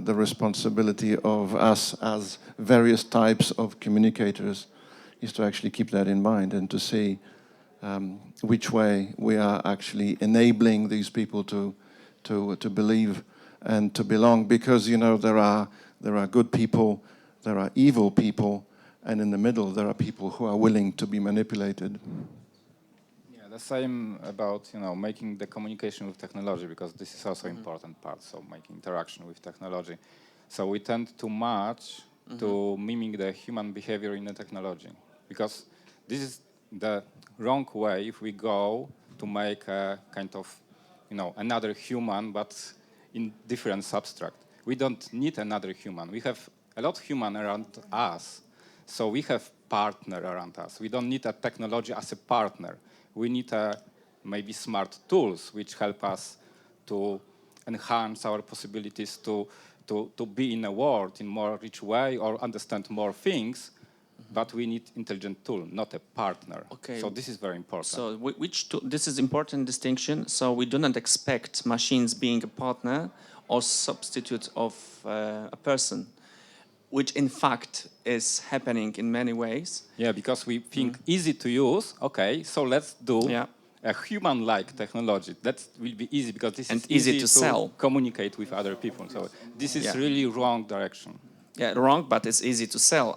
the responsibility of us as various types of communicators is to actually keep that in mind and to see which way we are actually enabling these people to believe and to belong, because there are good people, there are evil people, and in the middle there are people who are willing to be manipulated. Yeah, the same about making the communication with technology, because this is also important part. So making interaction with technology. So we tend too much to mimic the human behavior in the technology, because this is the wrong way if we go to make a kind of another human, but in different substract. We don't need another human. We have a lot of human around us, so we have partner around us. We don't need a technology as a partner. We need maybe smart tools which help us to enhance our possibilities to be in a world in more rich way or understand more things. But we need intelligent tool, not a partner. Okay. So this is very important. So this is important distinction. So we do not expect machines being a partner or substitute of a person, which in fact is happening in many ways. Yeah, because we think easy to use. Okay, so let's do a human-like technology. That will be easy because this is easy to sell, communicate with other people. So this is really wrong direction. Yeah, wrong, but it's easy to sell.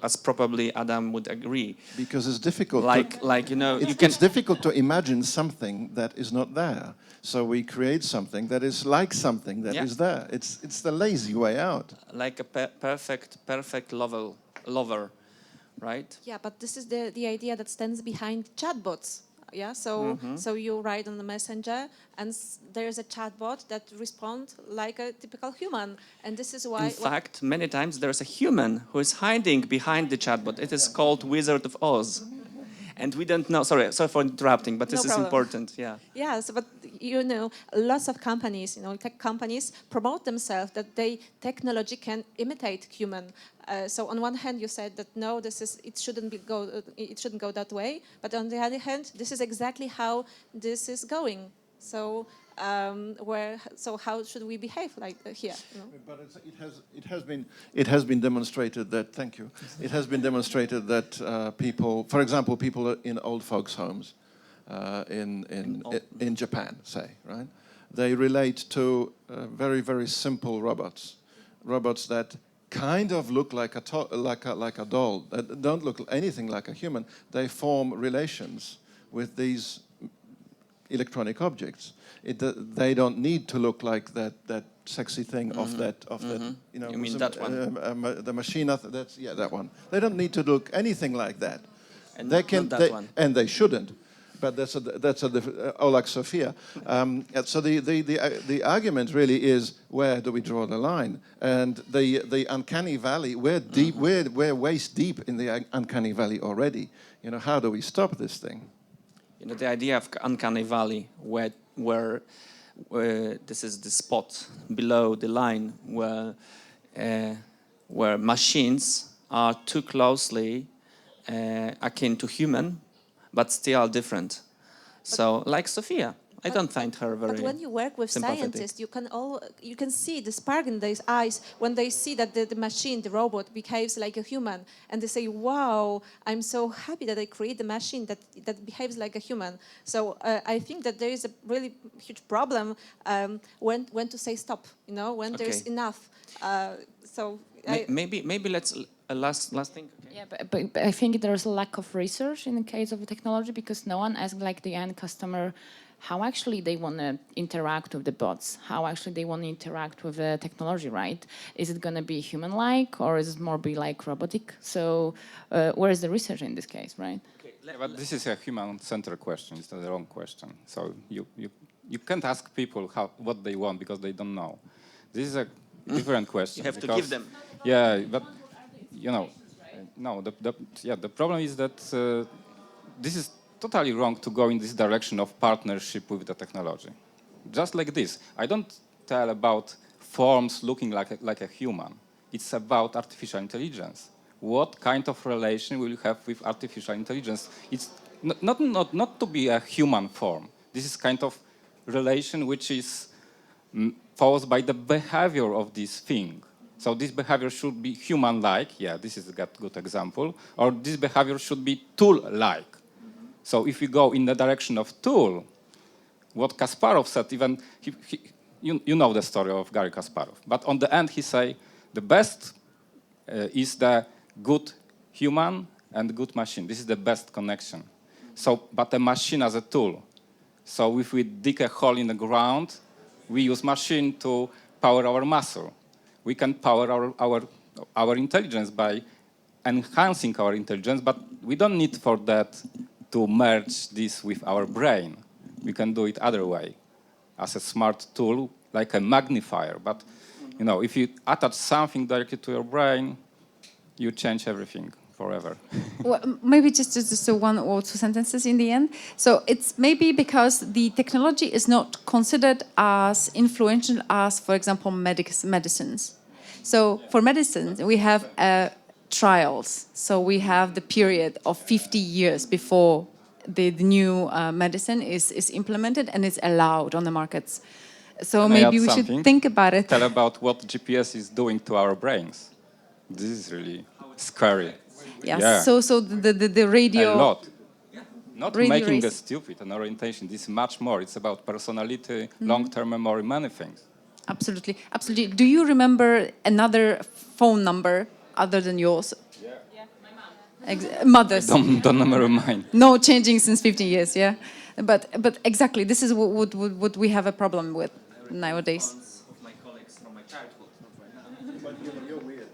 As probably Adam would agree. Because it's difficult. It's difficult to imagine something that is not there. So we create something that is like something that is there. It's the lazy way out. Like a perfect lover, right? Yeah, but this is the idea that stands behind chatbots. Yeah, so you write on the messenger, and there's a chatbot that responds like a typical human, and this is why. In fact, many times there's a human who is hiding behind the chatbot. It is called Wizard of Oz, and we don't know. Sorry for interrupting, but this is important. Yeah. Yes, but lots of companies, tech companies promote themselves that technology can imitate human. So on one hand, you said that no, it shouldn't go that way. But on the other hand, this is exactly how this is going. So how should we behave here? But it has been demonstrated that. Thank you. It has been demonstrated that people, for example, people in old folks' homes in Japan, say, right, they relate to very, very simple robots that kind of look like a doll, that don't look anything like a human. They form relations with these electronic objects. They don't need to look like that sexy thing of that. You mean that one? The machine. That one. They don't need to look anything like that. And that one. And they shouldn't. But that's like Sophia. So the argument really is, where do we draw the line? And the uncanny valley, we're waist deep in the uncanny valley already. How do we stop this thing? The idea of uncanny valley, where this is the spot below the line where machines are too closely akin to human, but still different. So, like Sophia, I don't find her very. But when you work with scientists, you can see the spark in their eyes when they see that the machine, the robot, behaves like a human, and they say, "Wow, I'm so happy that I create a machine that behaves like a human." So I think that there is a really huge problem when to say stop. When there's enough. Maybe let's last thing. Okay. Yeah, but I think there's a lack of research in the case of technology, because no one asks the end customer, how actually they want to interact with the bots, how actually they want to interact with the technology, right? Is it going to be human-like, or is it more be like robotic? So where is the research in this case, right? Yeah, but this is a human-centered question. It's not the wrong question. So you can't ask people what they want because they don't know. This is a different question. You have to give them. Yeah, but no. The problem is that this is totally wrong to go in this direction of partnership with the technology. Just like this, I don't tell about forms looking like a human. It's about artificial intelligence. What kind of relation will you have with artificial intelligence? It's not to be a human form. This is kind of relation which is caused by the behavior of this thing. So this behavior should be human-like. Yeah, this is a good example. Or this behavior should be tool-like. So if we go in the direction of tool, what Kasparov said, even you know the story of Garry Kasparov. But on the end, he say the best is the good human and good machine. This is the best connection. So, but a machine as a tool. So if we dig a hole in the ground, we use machine to power our muscle. We can power our intelligence by enhancing our intelligence, but we don't need for that to merge this with our brain. We can do it other way, as a smart tool, like a magnifier. But if you attach something directly to your brain, you change everything forever. Well, maybe just one or two sentences in the end. So it's maybe because the technology is not considered as influential as, for example, medicines. So for medicine, we have trials. So we have the period of 50 years before the new medicine is implemented and is allowed on the markets. So Can maybe we should think about it. Tell about what GPS is doing to our brains. This is really scary. Yes. Yeah. So the radio. A lot. Not Radio making race. a stupid an orientation. This is much more. It's about personality, long-term memory, many things. Absolutely, absolutely. Do you remember another phone number other than yours? Yeah, my mom. Mother's. Don't remember mine. No changing since 15 years, yeah. But exactly, this is what we have a problem with nowadays. Of my colleagues from my childhood, not right now. But you're weird.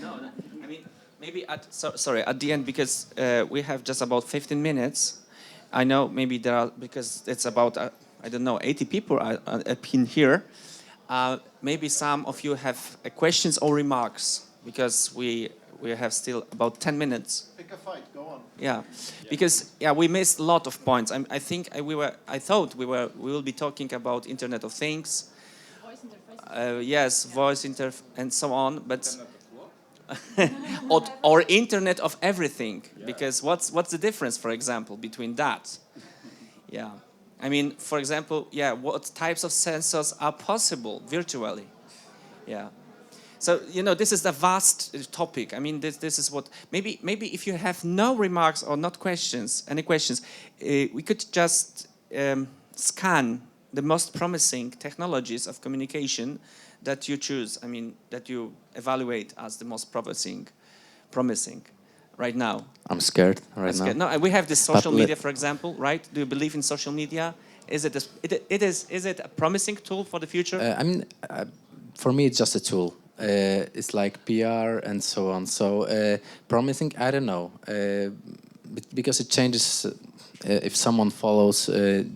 No, I mean, maybe at the end, because we have just about 15 minutes. I know maybe there are, because it's about, 80 people in here. Maybe some of you have questions or remarks, because we have still about 10 minutes. Pick a fight, go on. Yeah, because we missed a lot of points. I thought we will be talking about Internet of Things. Voice interface. Yes, voice and so on, but or Internet of Everything. Yeah. Because what's the difference, for example, between that? Yeah, I mean, for example, what types of sensors are possible virtually? Yeah. So, this is a vast topic. I mean, this is what... Maybe if you have no remarks or not any questions, we could just scan the most promising technologies of communication that you choose, that you evaluate as the most promising right now. I'm scared now. No, we have this social media, for example, right? Do you believe in social media? Is it a promising tool for the future? For me, it's just a tool. It's like PR and so on. So promising, I don't know, because it changes. If someone follows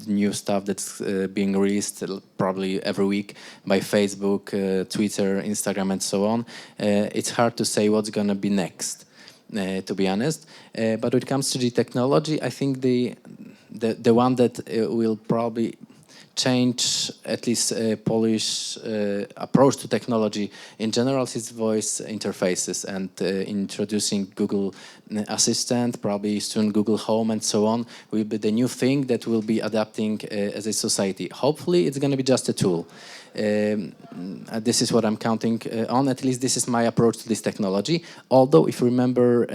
new stuff that's being released probably every week by Facebook, Twitter, Instagram, and so on, it's hard to say what's going to be next, to be honest. But when it comes to the technology, I think the one that will probably change at least Polish approach to technology in general is voice interfaces, and introducing Google Assistant, probably soon Google Home and so on, will be the new thing that will be adapting as a society. Hopefully it's going to be just a tool. This is what I'm counting on. At least this is my approach to this technology. Although, if you remember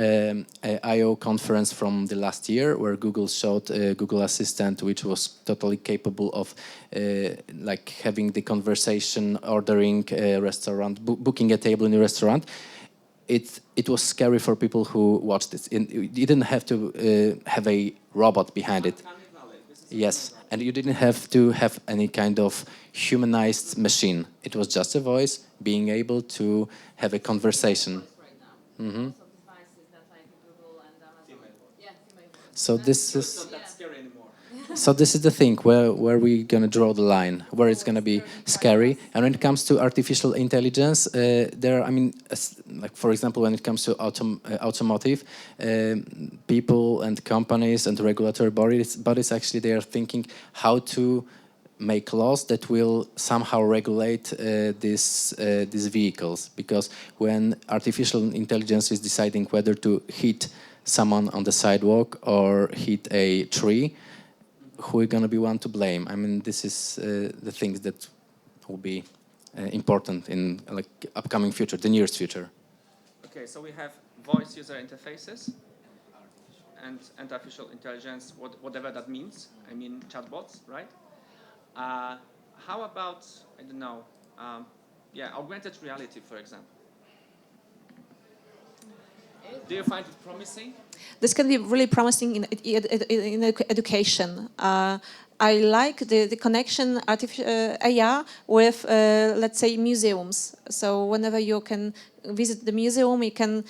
I/O conference from the last year, where Google showed Google Assistant, which was totally capable of like having the conversation, ordering a restaurant, booking a table in a restaurant. It was scary for people who watched it. You didn't have to have a robot behind it. Yes, and you didn't have to have any kind of humanized machine. It was just a voice being able to have a conversation. Hmm. So this is so this is the thing where we're gonna draw the line, where it's gonna be scary. And when it comes to artificial intelligence, there, I mean, like for example, when it comes to automotive, people and companies and regulatory bodies actually they are thinking how to make laws that will somehow regulate these vehicles, because when artificial intelligence is deciding whether to hit someone on the sidewalk or hit a tree, who are going to be one to blame? I mean, this is the things that will be important in like upcoming future, the nearest future. Okay, so we have voice user interfaces and artificial intelligence, whatever that means. I mean, chatbots, right? How about, I don't know, augmented reality, for example? Do you find it promising? This can be really promising in education. I like the connection AI with, let's say, museums. So whenever you can visit the museum, you can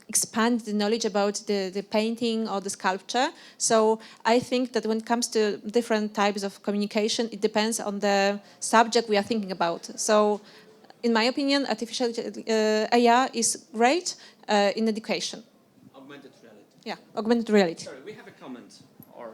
expand the knowledge about the painting or the sculpture. So I think that when it comes to different types of communication, it depends on the subject we are thinking about. So in my opinion, artificial AI is great in education. Augmented reality. Yeah, augmented reality. Sorry, we have a comment. Or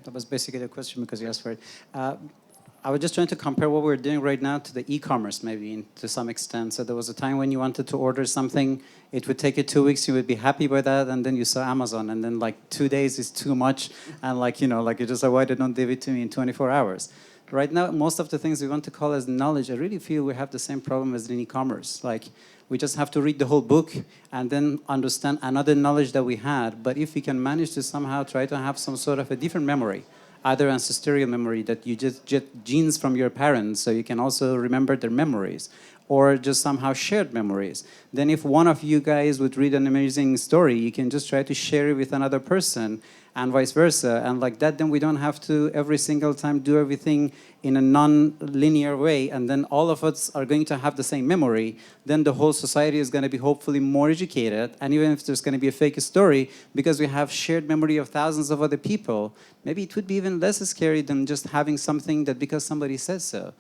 That was basically the question because you asked for it. I was just trying to compare what we're doing right now to the e-commerce, maybe to some extent. So there was a time when you wanted to order something, it would take you 2 weeks, you would be happy by that, and then you saw Amazon, and then like 2 days is too much, and you just like, why they don't give it to me in 24 hours? Right now, most of the things we want to call as knowledge, I really feel we have the same problem as in e-commerce. Like, we just have to read the whole book and then understand another knowledge that we had. But if we can manage to somehow try to have some sort of a different memory, either ancestral memory that you just get genes from your parents so you can also remember their memories, or just somehow shared memories, then if one of you guys would read an amazing story, you can just try to share it with another person and vice versa. And like that, then we don't have to every single time do everything in a non-linear way, and then all of us are going to have the same memory. Then the whole society is going to be hopefully more educated, and even if there's going to be a fake story, because we have shared memory of thousands of other people, maybe it would be even less scary than just having something that because somebody says so.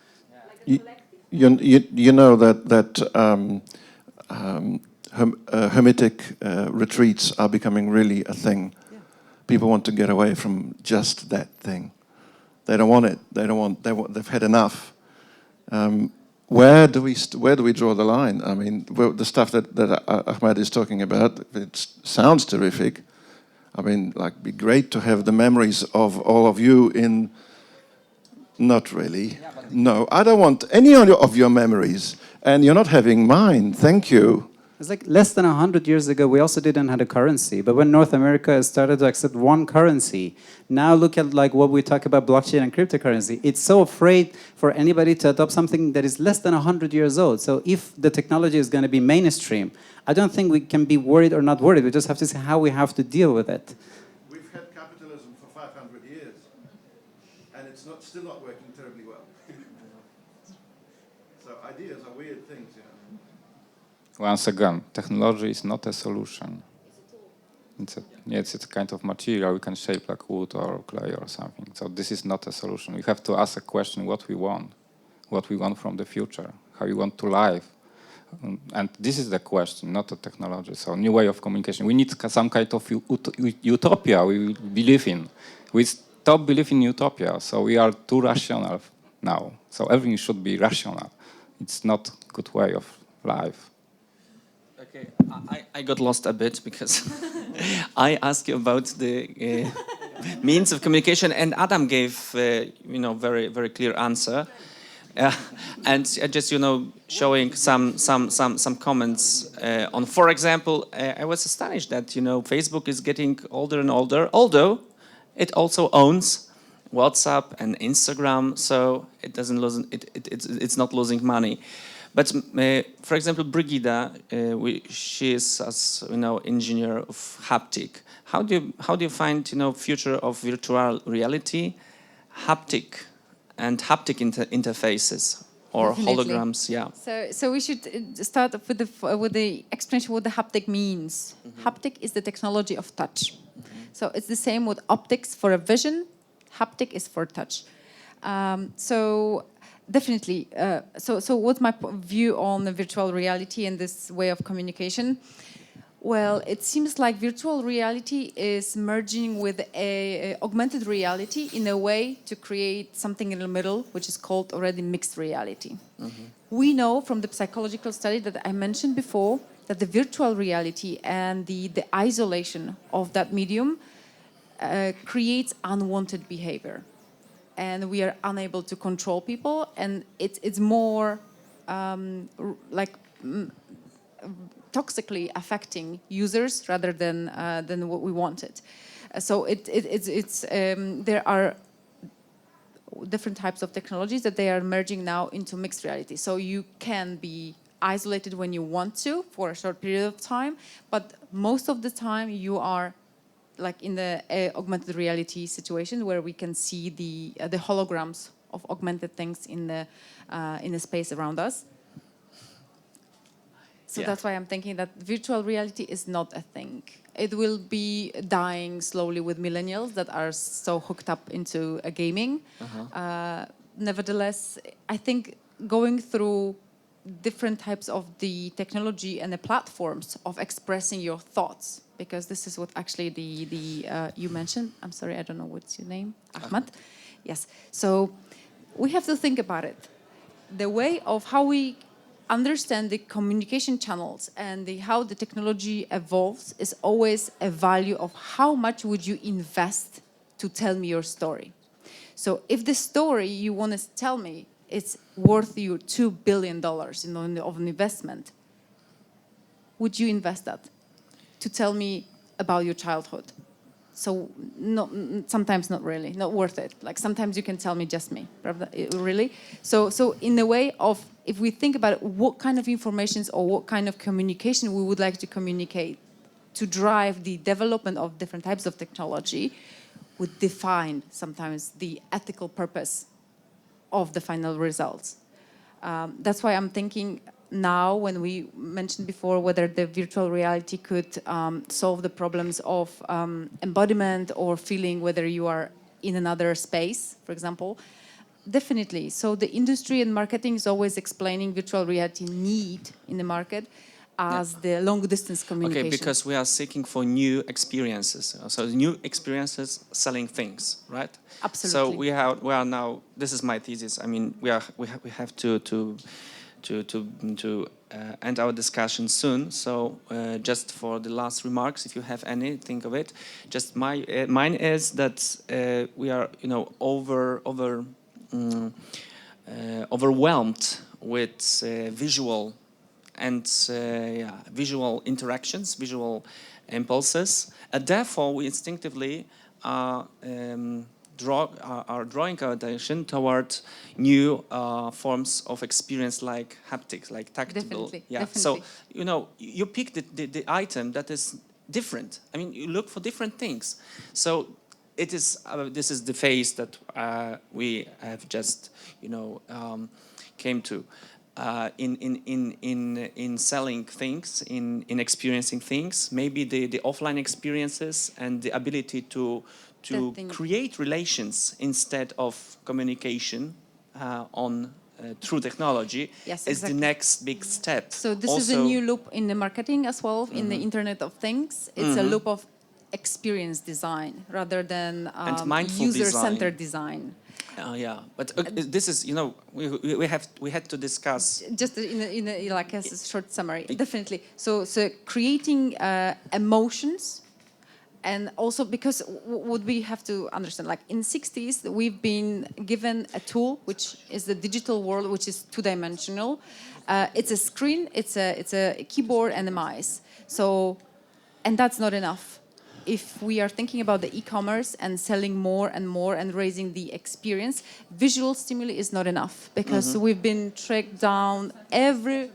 You know that hermetic retreats are becoming really a thing. Yeah. People want to get away from just that thing. They don't want it. They've had enough. Where do we draw the line? I mean, the stuff that Ahmed is talking about, it sounds terrific. I mean, like, it'd be great to have the memories of all of you in. Not really. Yeah, no, I don't want any of your memories, and you're not having mine. Thank you. It's like less than 100 years ago, we also didn't have a currency. But when North America started to accept one currency, now look at like what we talk about blockchain and cryptocurrency. It's so afraid for anybody to adopt something that is less than 100 years old. So if the technology is going to be mainstream, I don't think we can be worried or not worried. We just have to see how we have to deal with it. We've had capitalism for 500 years, and it's still not working terribly well. So ideas are weird things, you know. Once again, technology is not a solution. It's a kind of material we can shape like wood or clay or something. So this is not a solution. We have to ask a question: what we want from the future, how you want to live, and this is the question, not the technology. So new way of communication. We need some kind of utopia we believe in. We stop believing in utopia. So we are too rational now. So everything should be rational. It's not a good way of life. okay, I got lost a bit because I asked you about the means of communication, and Adam gave very very clear answer. And just showing some comments on, for example, I was astonished that Facebook is getting older and older, although it also owns WhatsApp and Instagram, so it doesn't lose it's not losing money. But for example, Brigida, she is, as engineer of haptic. How do you find future of virtual reality haptic and haptic interfaces or Definitely. holograms. Yeah. So we should start off with the explanation what the haptic means. Haptic is the technology of touch. So it's the same with optics for a vision. Haptic is for touch. So definitely. So what's my view on the virtual reality and this way of communication? Well, it seems like virtual reality is merging with a augmented reality in a way to create something in the middle, which is called already mixed reality. We know from the psychological study that I mentioned before that the virtual reality and the isolation of that medium creates unwanted behavior. And we are unable to control people, and it's more toxically affecting users rather than what we wanted. So there are different types of technologies that they are merging now into mixed reality. So you can be isolated when you want to for a short period of time, but most of the time you are like in the augmented reality situation where we can see the holograms of augmented things in the space around us. So that's why I'm thinking that virtual reality is not a thing. It will be dying slowly with millennials that are so hooked up into gaming. Nevertheless, I think going through different types of the technology and the platforms of expressing your thoughts, because this is what actually you mentioned. I'm sorry, I don't know what's your name. Ahmed. Yes. So we have to think about it. The way of how we understand the communication channels and how the technology evolves is always a value of how much would you invest to tell me your story. So if the story you want to tell me is worth you $2 billion of an investment, would you invest that to tell me about your childhood? So sometimes not really, not worth it. Like sometimes you can tell me just me, really. So in the way of, if we think about what kind of information or what kind of communication we would like to communicate to drive the development of different types of technology, would define sometimes the ethical purpose of the final results. That's why I'm thinking now, when we mentioned before whether the virtual reality could solve the problems of embodiment or feeling whether you are in another space, for example, definitely. So the industry and marketing is always explaining virtual reality need in the market as the long-distance communication. Okay, because we are seeking for new experiences. So new experiences selling things, right? Absolutely. So we are now. This is my thesis. I mean, we have to end our discussion soon. So just for the last remarks, if you have any, think of it. Just mine is that we are, overwhelmed with visual and visual interactions, visual impulses, and therefore we instinctively are drawing our attention toward new forms of experience, like haptics, like tactile. Definitely, yeah. definitely. So you pick the item that is different. I mean, you look for different things. So it is. This is the phase that we have just came to. In selling things, in experiencing things, maybe the offline experiences and the ability to create relations instead of communication through technology is the next big step. So this is a new loop in the marketing as well, in the Internet of Things. It's a loop of experience design rather than user-centered design. Yeah, but this is, we had to discuss. Just in like a short summary, definitely. So creating emotions, and also because what we have to understand, like in 60s, we've been given a tool which is the digital world, which is two-dimensional. It's a screen, it's a keyboard and a mouse. So, and that's not enough. If we are thinking about the e-commerce and selling more and more and raising the experience, visual stimuli is not enough, because we've been tracked down every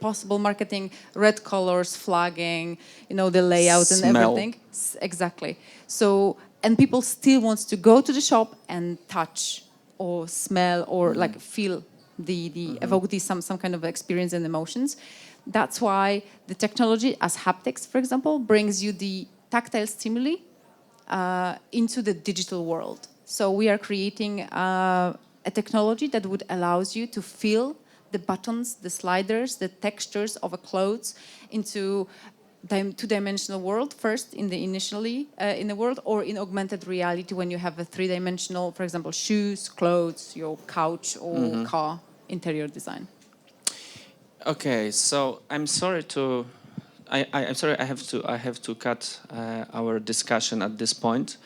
possible marketing, red colors, flagging, the layout and everything. Exactly. So, and people still want to go to the shop and touch or smell or like feel the evoke these some kind of experience and emotions. That's why the technology as haptics, for example, brings you the tactile stimuli into the digital world. So we are creating a technology that would allows you to feel the buttons, the sliders, the textures of a clothes into two-dimensional world first in the world, or in augmented reality when you have a three-dimensional, for example, shoes, clothes, your couch or car interior design. Okay, so I'm sorry to, I'm sorry I have to cut our discussion at this point.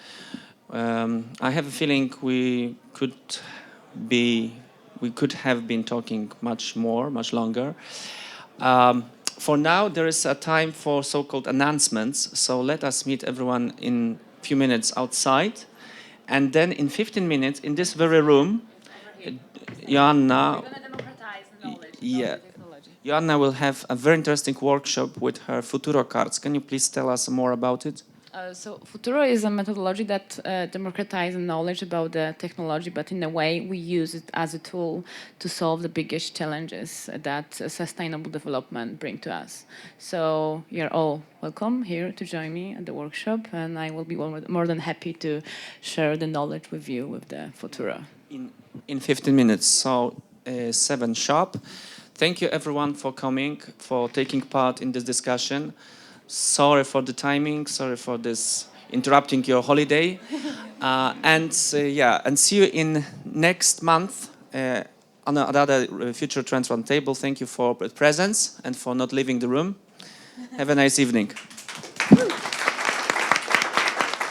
I have a feeling we could have been talking much longer. For now, there is a time for so-called announcements. So let us meet everyone in a few minutes outside. And then in 15 minutes, in this very room, Joanna, Joanna will have a very interesting workshop with her Futuro cards. Can you please tell us more about it? So Futuro is a methodology that democratizes knowledge about the technology, but in a way we use it as a tool to solve the biggest challenges that sustainable development bring to us. So you're all welcome here to join me at the workshop, and I will be more than happy to share the knowledge with you with the Futuro. In 15 minutes, so 7 sharp. Thank you everyone for coming, for taking part in this discussion. Sorry for the timing. Sorry for this interrupting your holiday, and see you in next month on another Future Trends Roundtable. Thank you for presence and for not leaving the room. Have a nice evening.